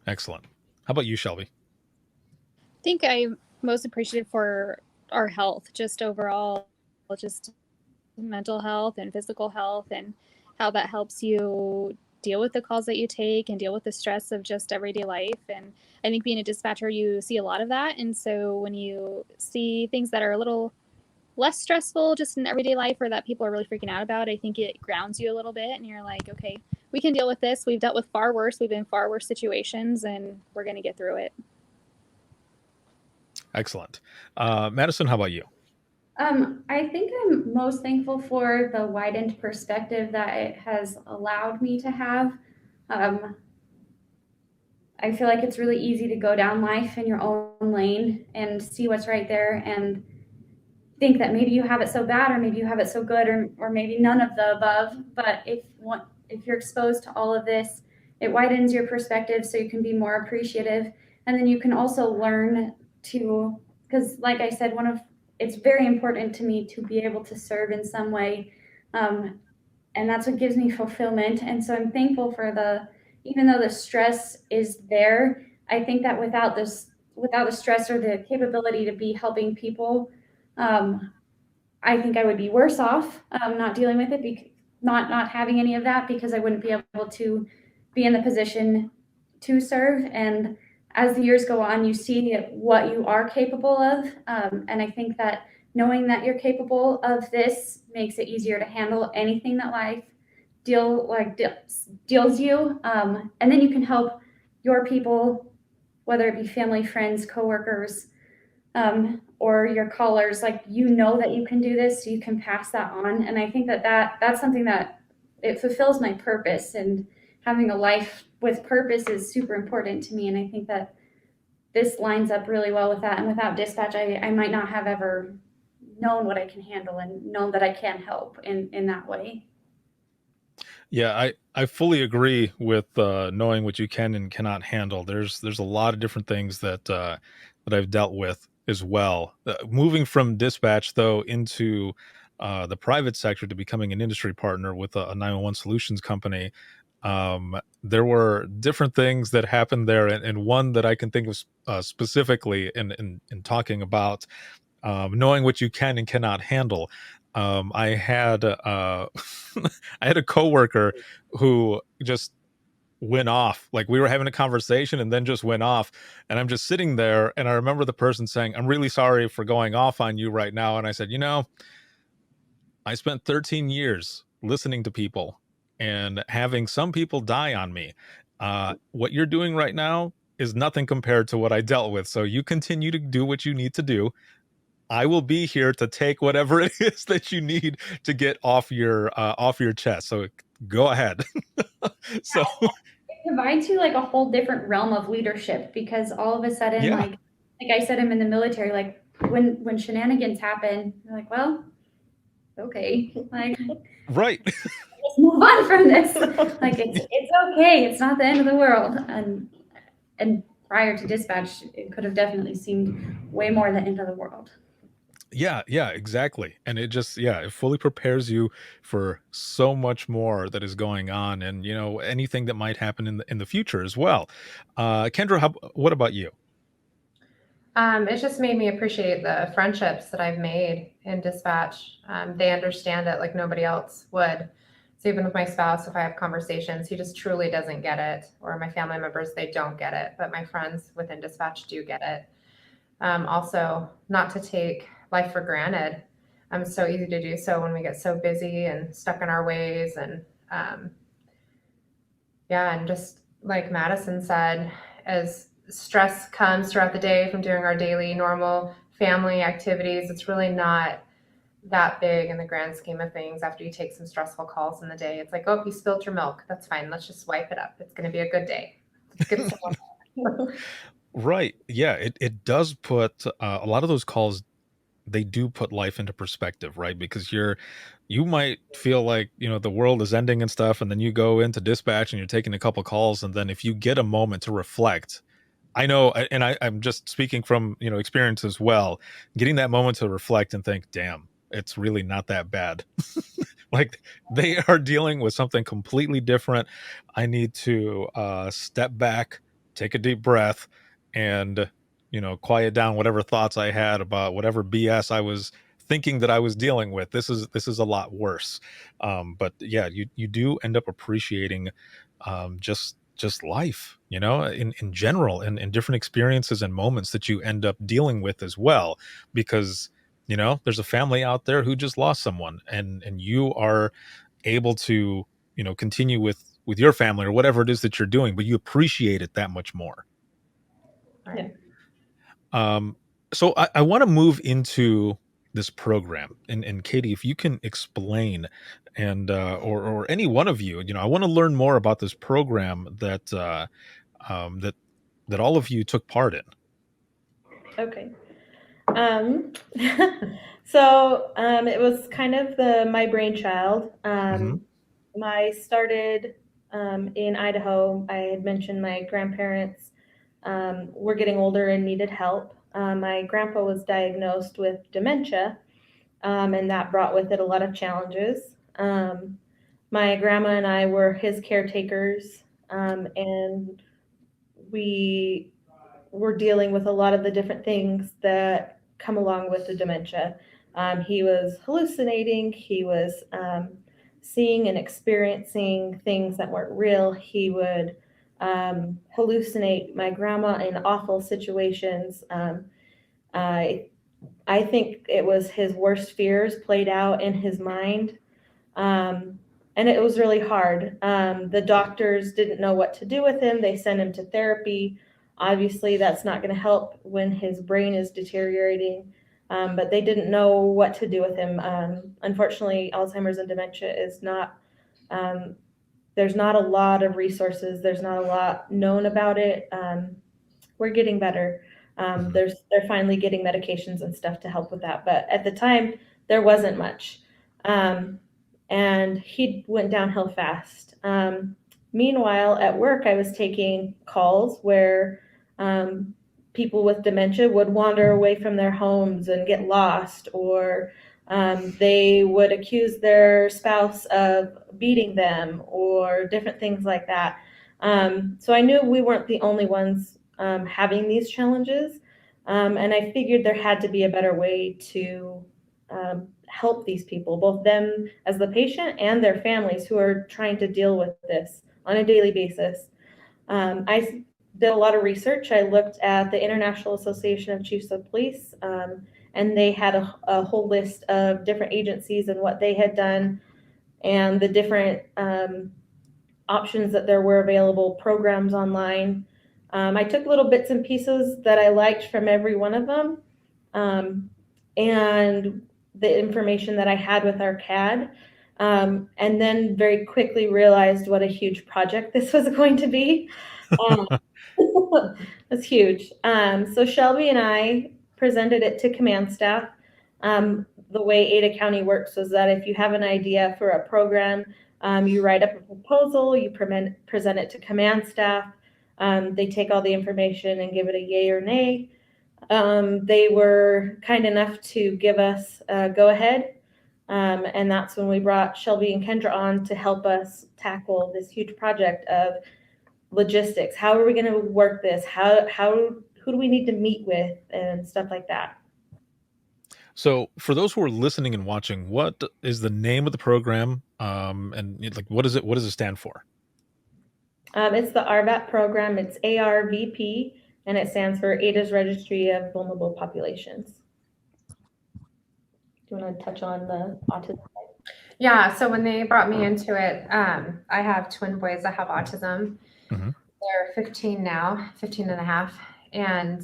D: Excellent. How about you, Shelby?
F: I think I'm most appreciative for our health, just overall, just mental health and physical health, and how that helps you deal with the calls that you take and deal with the stress of just everyday life. And I think being a dispatcher, you see a lot of that. And so when you see things that are a little less stressful just in everyday life, or that people are really freaking out about, I think it grounds you a little bit, and you're like, okay, we can deal with this. We've dealt with far worse. We've been in far worse situations, and we're going to get through it.
D: Excellent. Madison, how about you?
G: I think I'm most thankful for the widened perspective that it has allowed me to have. I feel like it's really easy to go down life in your own lane and see what's right there and think that maybe you have it so bad, or maybe you have it so good, or maybe none of the above. But if you're exposed to all of this, it widens your perspective so you can be more appreciative. And then you can also learn to, because like I said, it's very important to me to be able to serve in some way. And that's what gives me fulfillment. And so I'm thankful for even though the stress is there, I think that without the stress or the capability to be helping people, I think I would be worse off not dealing with it, not having any of that, because I wouldn't be able to be in the position to serve. And as the years go on, you see what you are capable of. And I think that knowing that you're capable of this makes it easier to handle anything that life deals you. And then you can help your people, whether it be family, friends, coworkers, or your callers, that you can do this, so you can pass that on. And I think that's something that it fulfills my purpose, and having a life with purpose is super important to me. And I think that this lines up really well with that. And without dispatch, I might not have ever known what I can handle and known that I can help in that way.
D: Yeah, I fully agree with knowing what you can and cannot handle. There's a lot of different things that I've dealt with as well. Moving from dispatch, though, into the private sector to becoming an industry partner with a 911 solutions company, there were different things that happened there. And one that I can think of specifically in talking about knowing what you can and cannot handle. I had I had a coworker who just went off. Like, we were having a conversation and then just went off, and I'm just sitting there, and I remember the person saying, "I'm really sorry for going off on you right now." And I said, I spent 13 years listening to people and having some people die on me. What you're doing right now is nothing compared to what I dealt with. So you continue to do what you need to do. I will be here to take whatever it is that you need to get off your chest. So go ahead. So
G: it provides you a whole different realm of leadership, because all of a sudden,
D: yeah.
G: like I said, I'm in the military. Like when shenanigans happen, you're like, well, okay,
D: Right.
G: let's move on from this. It's okay. It's not the end of the world. And prior to dispatch, it could have definitely seemed way more the end of the world.
D: Yeah, exactly. And it just, it fully prepares you for so much more that is going on, and anything that might happen in the future as well. Kendra, what about you?
I: It's just made me appreciate the friendships that I've made in dispatch. They understand it like nobody else would. So even with my spouse, if I have conversations, he just truly doesn't get it, or my family members, they don't get it, but my friends within dispatch do get it. Also, not to take life for granted. So easy to do so when we get so busy and stuck in our ways. And and just like Madison said, as stress comes throughout the day from doing our daily normal family activities, it's really not that big in the grand scheme of things. After you take some stressful calls in the day, it's like, oh, you spilled your milk. That's fine. Let's just wipe it up. It's going to be a good day. Let's get someone.
D: Right. Yeah, it does put a lot of those calls they do put life into perspective, right? Because you might feel like, the world is ending and stuff, and then you go into dispatch and you're taking a couple calls, and then if you get a moment to reflect, I know, and I'm just speaking from, experience as well, getting that moment to reflect and think, damn, it's really not that bad. Like, they are dealing with something completely different. I need to step back, take a deep breath, and quiet down whatever thoughts I had about whatever BS I was thinking that I was dealing with. This is a lot worse. But yeah, you do end up appreciating just life, in general, and in different experiences and moments that you end up dealing with as well, because there's a family out there who just lost someone, and you are able to continue with your family or whatever it is that you're doing, but you appreciate it that much more.
H: Yeah.
D: So I want to move into this program, and Kayte, if you can explain, and or any one of you, I want to learn more about this program that that all of you took part in.
H: Okay. So it was kind of my brainchild. I started in Idaho. I had mentioned my grandparents were getting older and needed help. My grandpa was diagnosed with dementia, and that brought with it a lot of challenges. My grandma and I were his caretakers, and we were dealing with a lot of the different things that come along with the dementia. He was hallucinating. He was seeing and experiencing things that weren't real. He would hallucinate my grandma in awful situations. I think it was his worst fears played out in his mind. And it was really hard. The doctors didn't know what to do with him. They sent him to therapy. Obviously, that's not going to help when his brain is deteriorating, but they didn't know what to do with him. Unfortunately, Alzheimer's and dementia is not, there's not a lot of resources. There's not a lot known about it. We're getting better. They're finally getting medications and stuff to help with that. But at the time, there wasn't much. And he went downhill fast. Meanwhile, at work, I was taking calls where people with dementia would wander away from their homes and get lost, or they would accuse their spouse of beating them, or different things like that. So I knew we weren't the only ones having these challenges, and I figured there had to be a better way to help these people, both them as the patient and their families who are trying to deal with this on a daily basis. I did a lot of research. I looked at the International Association of Chiefs of Police, and they had a whole list of different agencies and what they had done, and the different options that there were available, programs online. I took little bits and pieces that I liked from every one of them, and the information that I had with our CAD, and then very quickly realized what a huge project this was going to be. It's huge. So Shelby and I presented it to command staff. The way Ada County works is that if you have an idea for a program, you write up a proposal, you present it to command staff. They take all the information and give it a yay or nay. They were kind enough to give us a go ahead. And that's when we brought Shelby and Kendra on to help us tackle this huge project of logistics. How are we going to work this? Who do we need to meet with and stuff like that?
D: So for those who are listening and watching, what is the name of the program? And like, what does it stand for?
H: It's the ARVP program. It's ARVP, and it stands for Ada's Registry of Vulnerable Populations. Do you want to touch on the autism?
I: Yeah, so when they brought me into it, I have twin boys that have autism.
D: Mm-hmm.
I: They're 15 now, 15 and a half. And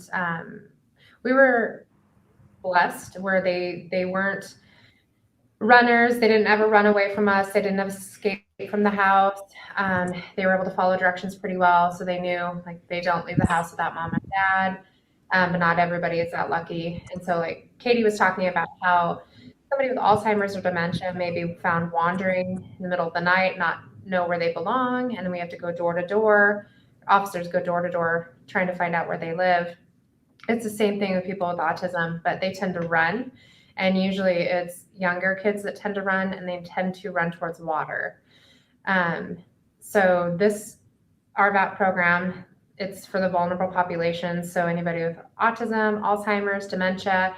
I: we were blessed where they weren't runners. They didn't ever run away from us. They didn't escape from the house. They were able to follow directions pretty well. So they knew, like, they don't leave the house without mom and dad. but not everybody is that lucky. And so like Kayte was talking about how somebody with Alzheimer's or dementia may be found wandering in the middle of the night, not know where they belong, and then we have to go door to door. Officers go door to door trying to find out where they live. It's the same thing with people with autism, but they tend to run. And usually it's younger kids that tend to run, and they tend to run towards water. So this ARVP program, it's for the vulnerable population. So anybody with autism, Alzheimer's, dementia,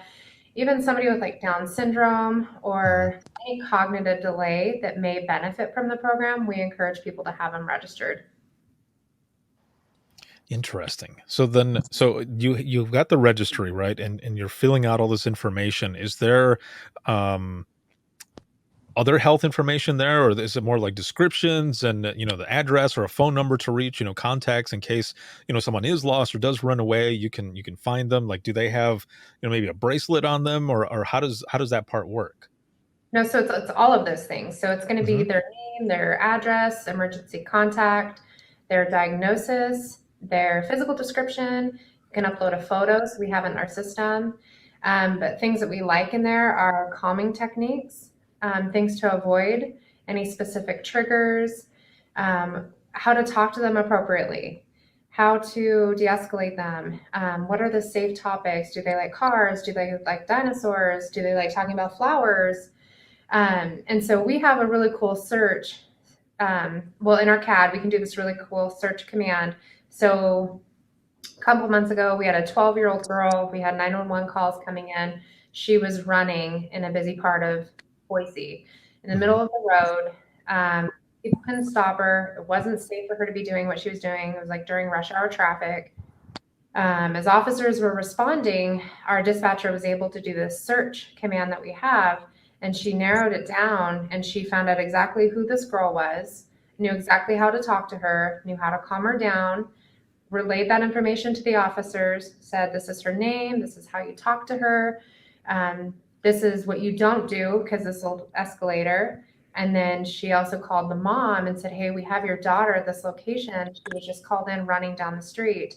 I: even somebody with like Down syndrome or any cognitive delay that may benefit from the program, we encourage people to have them registered.
D: Interesting. So then, you've got the registry, right? And you're filling out all this information. Is there other health information there, or is it more like descriptions and the address or a phone number to reach, contacts in case someone is lost or does run away? You can find them. Like, do they have maybe a bracelet on them, or how does that part work?
I: No, so it's all of those things. So it's going to be their name, their address, emergency contact, their diagnosis, their physical description. You can upload a photo, so we have it in our system. But things that we like in there are calming techniques, things to avoid, any specific triggers, how to talk to them appropriately, how to de-escalate them, what are the safe topics? Do they like cars? Do they like dinosaurs? Do they like talking about flowers? And so we have a really cool search. Well, in our CAD, we can do this really cool search command. So a couple months ago, we had a 12-year-old girl. We had 911 calls coming in. She was running in a busy part of Boise in the middle of the road. People couldn't stop her. It wasn't safe for her to be doing what she was doing. It was like during rush hour traffic. As officers were responding, our dispatcher was able to do this search command that we have, and she narrowed it down, and she found out exactly who this girl was, knew exactly how to talk to her, knew how to calm her down, relayed that information to the officers, said, this is her name, this is how you talk to her, this is what you don't do because this will escalate her. And then she also called the mom and said, hey, we have your daughter at this location. She was just called in running down the street.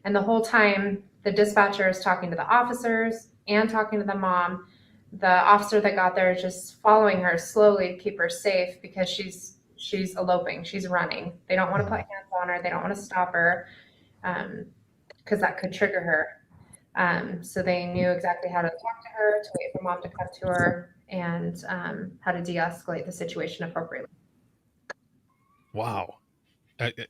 I: And the whole time the dispatcher is talking to the officers and talking to the mom. The officer that got there is just following her slowly to keep her safe because she's eloping, she's running. They don't want to put hands on her. They don't want to stop her because that could trigger her. So they knew exactly how to talk to her, to wait for mom to come to her, and how to de-escalate the situation appropriately.
D: Wow.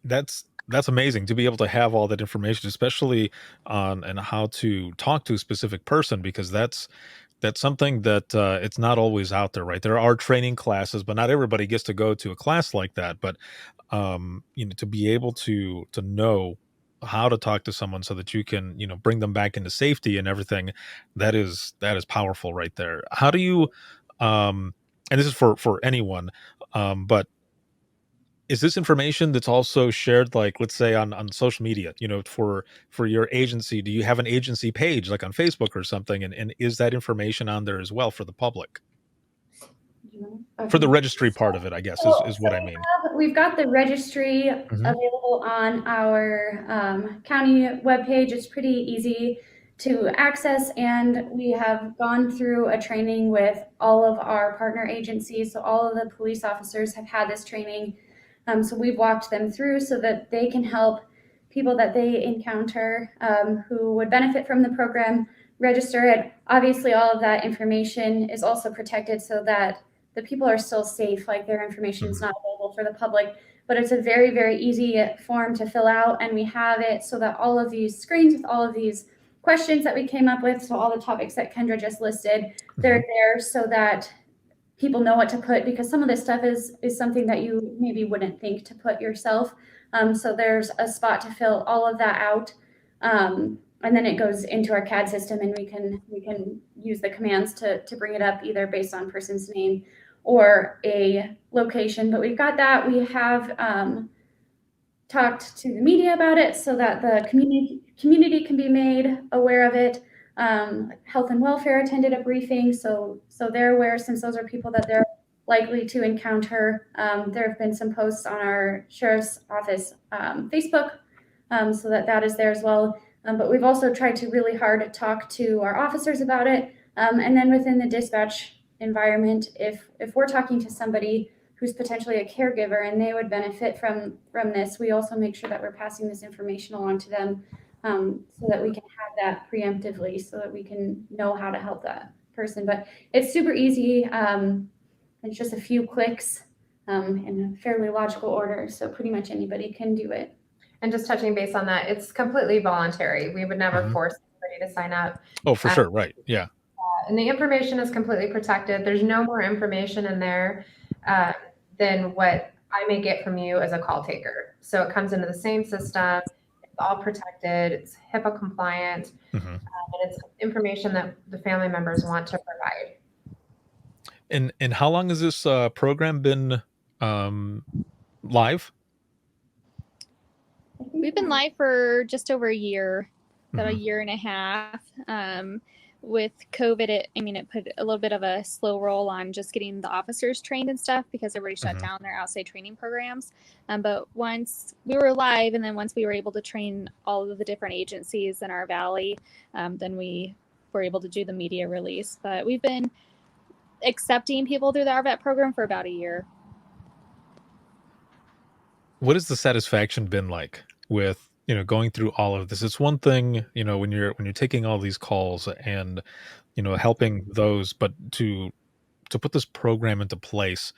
D: That's amazing to be able to have all that information, especially on and how to talk to a specific person, because that's something that it's not always out there, right? There are training classes, but not everybody gets to go to a class like that. But to be able to know how to talk to someone so that you can bring them back into safety and everything, that is powerful right there. How do you and this is for anyone, but is this information that's also shared, like, let's say on social media, for your agency? Do you have an agency page like on Facebook or something? And is that information on there as well for the public? For the registry part of it, I guess, is what I mean.
G: We've got the registry available on our county webpage. It's pretty easy to access, and we have gone through a training with all of our partner agencies. So all of the police officers have had this training. So we've walked them through so that they can help people that they encounter who would benefit from the program register. And obviously all of that information is also protected so that the people are still safe, like their information is not available for the public. But it's a very, very easy form to fill out, and we have it so that all of these screens with all of these questions that we came up with, so all the topics that Kendra just listed, they're there so that people know what to put, because some of this stuff is something that you maybe wouldn't think to put yourself. So there's a spot to fill all of that out. And then it goes into our CAD system, and we can use the commands to bring it up either based on person's name or a location. But we've got that. We have talked to the media about it so that the community can be made aware of it. Health and welfare attended a briefing, so they're aware, since those are people that they're likely to encounter. There have been some posts on our sheriff's office Facebook, so that is there as well. But we've also tried to really hard talk to our officers about it. And then within the dispatch environment, if we're talking to somebody who's potentially a caregiver and they would benefit from this, we also make sure that we're passing this information along to them, so that we can have that preemptively, so that we can know how to help that person. But it's super easy. It's just a few clicks in a fairly logical order, so pretty much anybody can do it.
I: And just touching base on that, it's completely voluntary. We would never force anybody to sign up.
D: Oh, for sure. Right. Yeah.
I: And the information is completely protected. There's no more information in there than what I may get from you as a call taker. So it comes into the same system. It's all protected. It's HIPAA compliant. And it's information that the family members want to provide.
D: And how long has this program been live?
F: We've been live for just over a year, about a year and a half. With COVID, it put a little bit of a slow roll on just getting the officers trained and stuff, because everybody shut down their outside training programs. But once we were live, and then once we were able to train all of the different agencies in our valley, then we were able to do the media release. But we've been accepting people through the ARVP program for about a year.
D: What has the satisfaction been like with, going through all of this? It's one thing, when you're taking all these calls and, helping those, but to put this program into place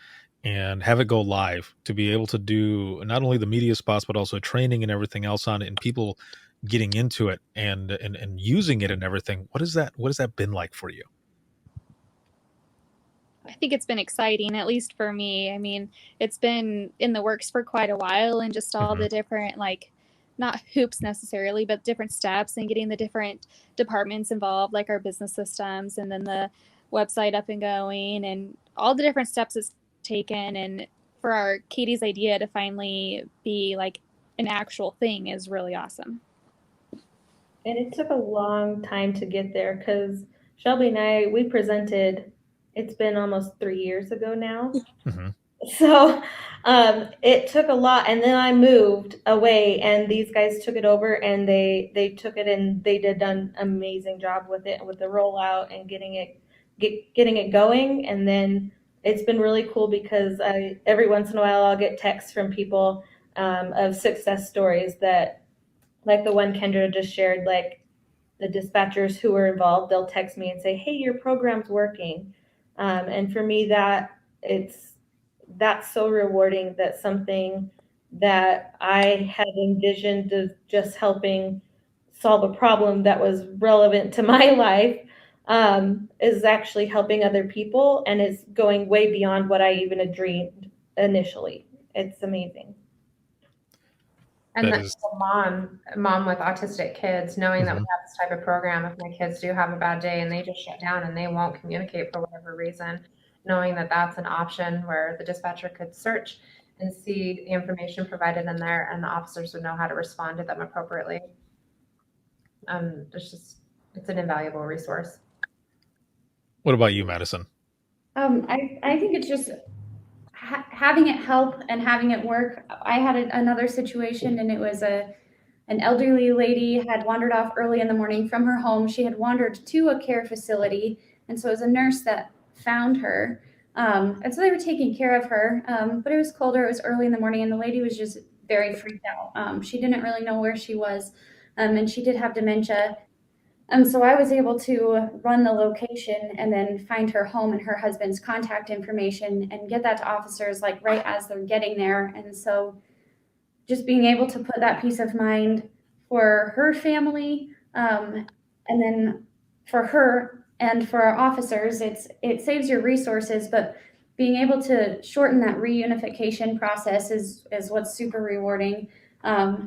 D: and have it go live, to be able to do not only the media spots, but also training and everything else on it, and people getting into it and using it and everything. What has that been like for you?
F: I think it's been exciting, at least for me. It's been in the works for quite a while, and just all the different, not hoops necessarily, but different steps, and getting the different departments involved, like our business systems, and then the website up and going, and all the different steps it's taken. And for our Kayte's idea to finally be like an actual thing is really awesome.
H: And it took a long time to get there, because Shelby and I, we presented, it's been almost 3 years ago now. So it took a lot. And then I moved away, and these guys took it over, and they took it, and they did an amazing job with it, with the rollout and getting it going. And then it's been really cool, because every once in a while I'll get texts from people of success stories, that, like the one Kendra just shared, like the dispatchers who were involved, they'll text me and say, "Hey, your program's working." And for me, that's so rewarding, that something that I had envisioned of just helping solve a problem that was relevant to my life is actually helping other people, and is going way beyond what I even had dreamed initially. It's amazing.
I: And the mom with autistic kids, knowing that we have this type of program, if my kids do have a bad day and they just shut down and they won't communicate for whatever reason, knowing that that's an option where the dispatcher could search and see the information provided in there, and the officers would know how to respond to them appropriately. It's an invaluable resource.
D: What about you, Madison?
G: I think it's just having it help and having it work. I had another situation, and it was an elderly lady had wandered off early in the morning from her home. She had wandered to a care facility, and so it was a nurse that found her. And so they were taking care of her, but it was colder, it was early in the morning, and the lady was just very freaked out. She didn't really know where she was, and she did have dementia. So I was able to run the location and then find her home and her husband's contact information and get that to officers like right as they're getting there. And so just being able to put that peace of mind for her family, and then for her and for our officers, it saves your resources, but being able to shorten that reunification process is what's super rewarding,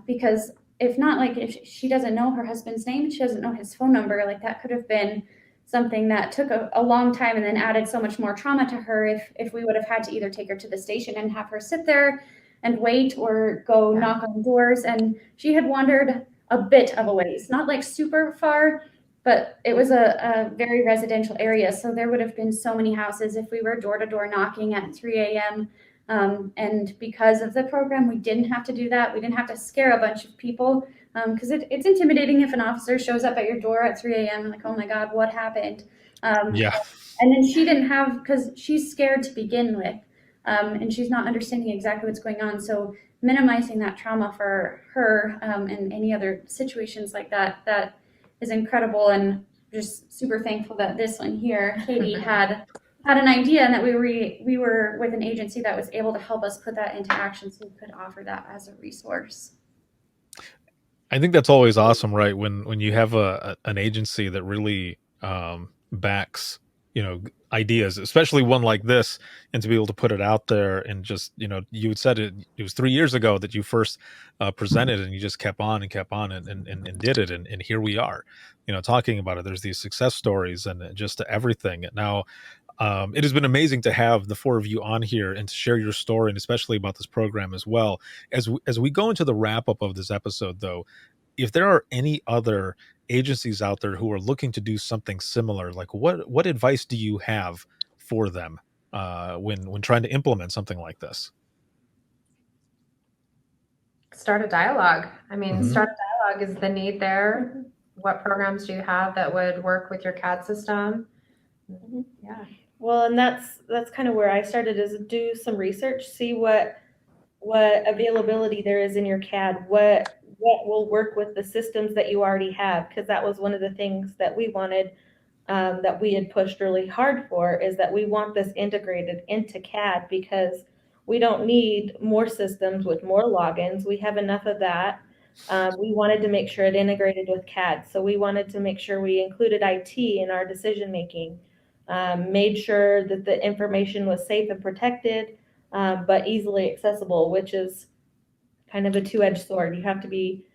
G: because if not, like if she doesn't know her husband's name, she doesn't know his phone number, like that could have been something that took a long time and then added so much more trauma to her if we would have had to either take her to the station and have her sit there and wait, or go knock on doors. And she had wandered a bit of a ways, not like super far, but it was a very residential area. So there would have been so many houses if we were door to door knocking at 3 a.m. And because of the program, we didn't have to do that. We didn't have to scare a bunch of people. because it's intimidating if an officer shows up at your door at 3 a.m. like, oh my God, what happened?
D: Yeah.
G: And then she didn't have, because she's scared to begin with, and she's not understanding exactly what's going on. So minimizing that trauma for her and any other situations like that is incredible. And just super thankful that this one here, Kayte, had an idea, and that we were with an agency that was able to help us put that into action, so we could offer that as a resource.
D: I think that's always awesome, right? When you have an agency that really backs, ideas, especially one like this, and to be able to put it out there and just, you had said it was 3 years ago that you first presented, and you just kept on and kept on and did it. And here we are, talking about it. There's these success stories and just everything. And now it has been amazing to have the four of you on here and to share your story, and especially about this program as well. As we go into the wrap up of this episode, though, if there are any other agencies out there who are looking to do something similar, like what advice do you have for them when trying to implement something like this?
I: Start a dialogue. I mean, start a dialogue. Is the need there? What programs do you have that would work with your CAD system? Yeah.
H: Well, and that's kind of where I started, is do some research, see what availability there is in your CAD, what will work with the systems that you already have, because that was one of the things that we wanted, that we had pushed really hard for, is that we want this integrated into CAD, because we don't need more systems with more logins. We have enough of that. We wanted to make sure it integrated with CAD. So we wanted to make sure we included IT in our decision making, made sure that the information was safe and protected, but easily accessible, which is kind of a two-edged sword. You have to be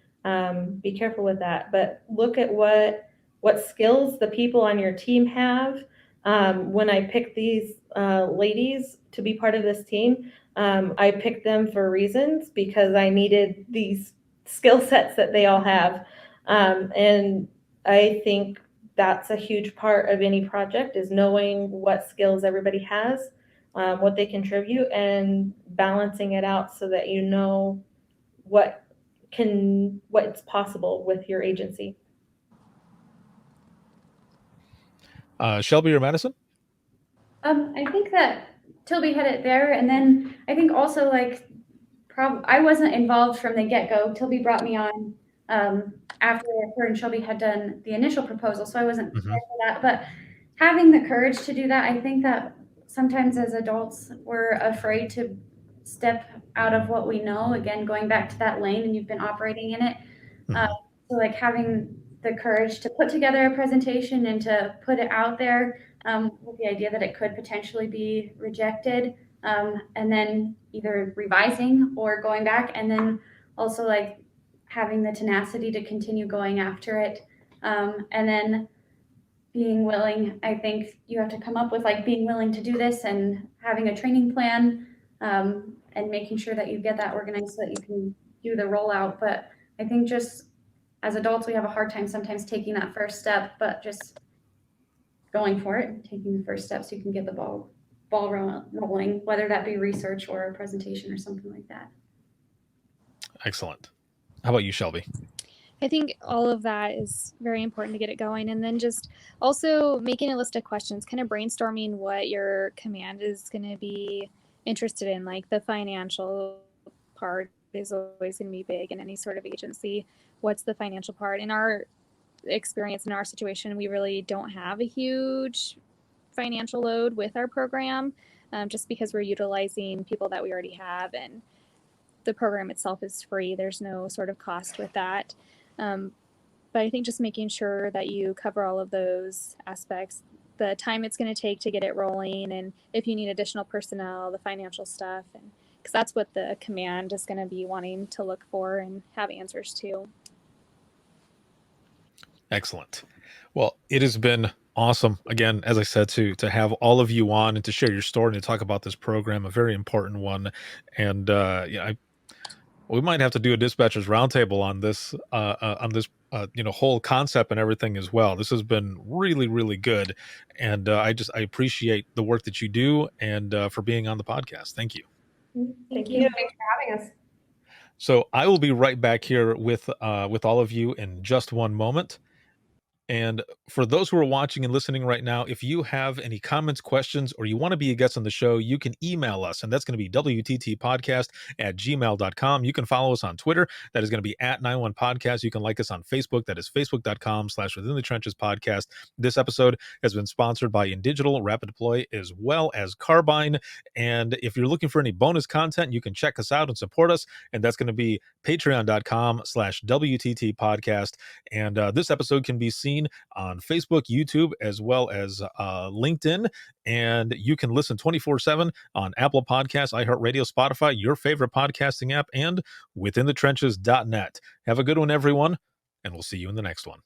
H: careful with that. But look at what skills the people on your team have. When I picked these ladies to be part of this team, I picked them for reasons, because I needed these skill sets that they all have. And I think that's a huge part of any project, is knowing what skills everybody has, what they contribute, and balancing it out so that you know what's possible with your agency.
D: Shelby or Madison?
G: I think that Tilby had it there, and then I think also I wasn't involved from the get-go. Tilby brought me on after her and Shelby had done the initial proposal, so I wasn't there for that. But having the courage to do that, I think that sometimes as adults we're afraid to step out of what we know. Again, going back to that lane, and you've been operating in it. So having the courage to put together a presentation and to put it out there, with the idea that it could potentially be rejected, and then either revising or going back, and then also having the tenacity to continue going after it, and then being willing. I think you have to come up with being willing to do this, and having a training plan, and making sure that you get that organized so that you can do the rollout. But I think just as adults, we have a hard time sometimes taking that first step, but just going for it, taking the first steps, so you can get the ball rolling, whether that be research or a presentation or something like that.
D: Excellent. How about you, Shelby?
F: I think all of that is very important to get it going. And then just also making a list of questions, kind of brainstorming what your command is going to be interested in. Like the financial part is always going to be big in any sort of agency. What's the financial part? In our experience, in our situation, we really don't have a huge financial load with our program, just because we're utilizing people that we already have, and the program itself is free. There's no sort of cost with that. But I think just making sure that you cover all of those aspects, the time it's going to take to get it rolling, and if you need additional personnel, the financial stuff, and because that's what the command is going to be wanting to look for and have answers to.
D: Excellent. Well, it has been awesome, again, as I said, to have all of you on and to share your story and to talk about this program, a very important one. And we might have to do a dispatchers roundtable on this whole concept and everything as well. This has been really, really good, and I appreciate the work that you do, and for being on the podcast. Thank you.
H: Thank you.
I: Thanks for having us.
D: So I will be right back here with all of you in just one moment. And for those who are watching and listening right now, if you have any comments, questions, or you want to be a guest on the show, you can email us, and that's going to be wttpodcast@gmail.com. You can follow us on Twitter. That is going to be @91podcast. You can like us on Facebook. That is facebook.com/Within the Trenches Podcast. This episode has been sponsored by InDigital, Rapid Deploy, as well as Carbine. And if you're looking for any bonus content, you can check us out and support us. And that's going to be patreon.com/WTT Podcast. And this episode can be seen on Facebook, YouTube, as well as LinkedIn. And you can listen 24/7 on Apple Podcasts, iHeartRadio, Spotify, your favorite podcasting app, and withinthetrenches.net. Have a good one, everyone, and we'll see you in the next one.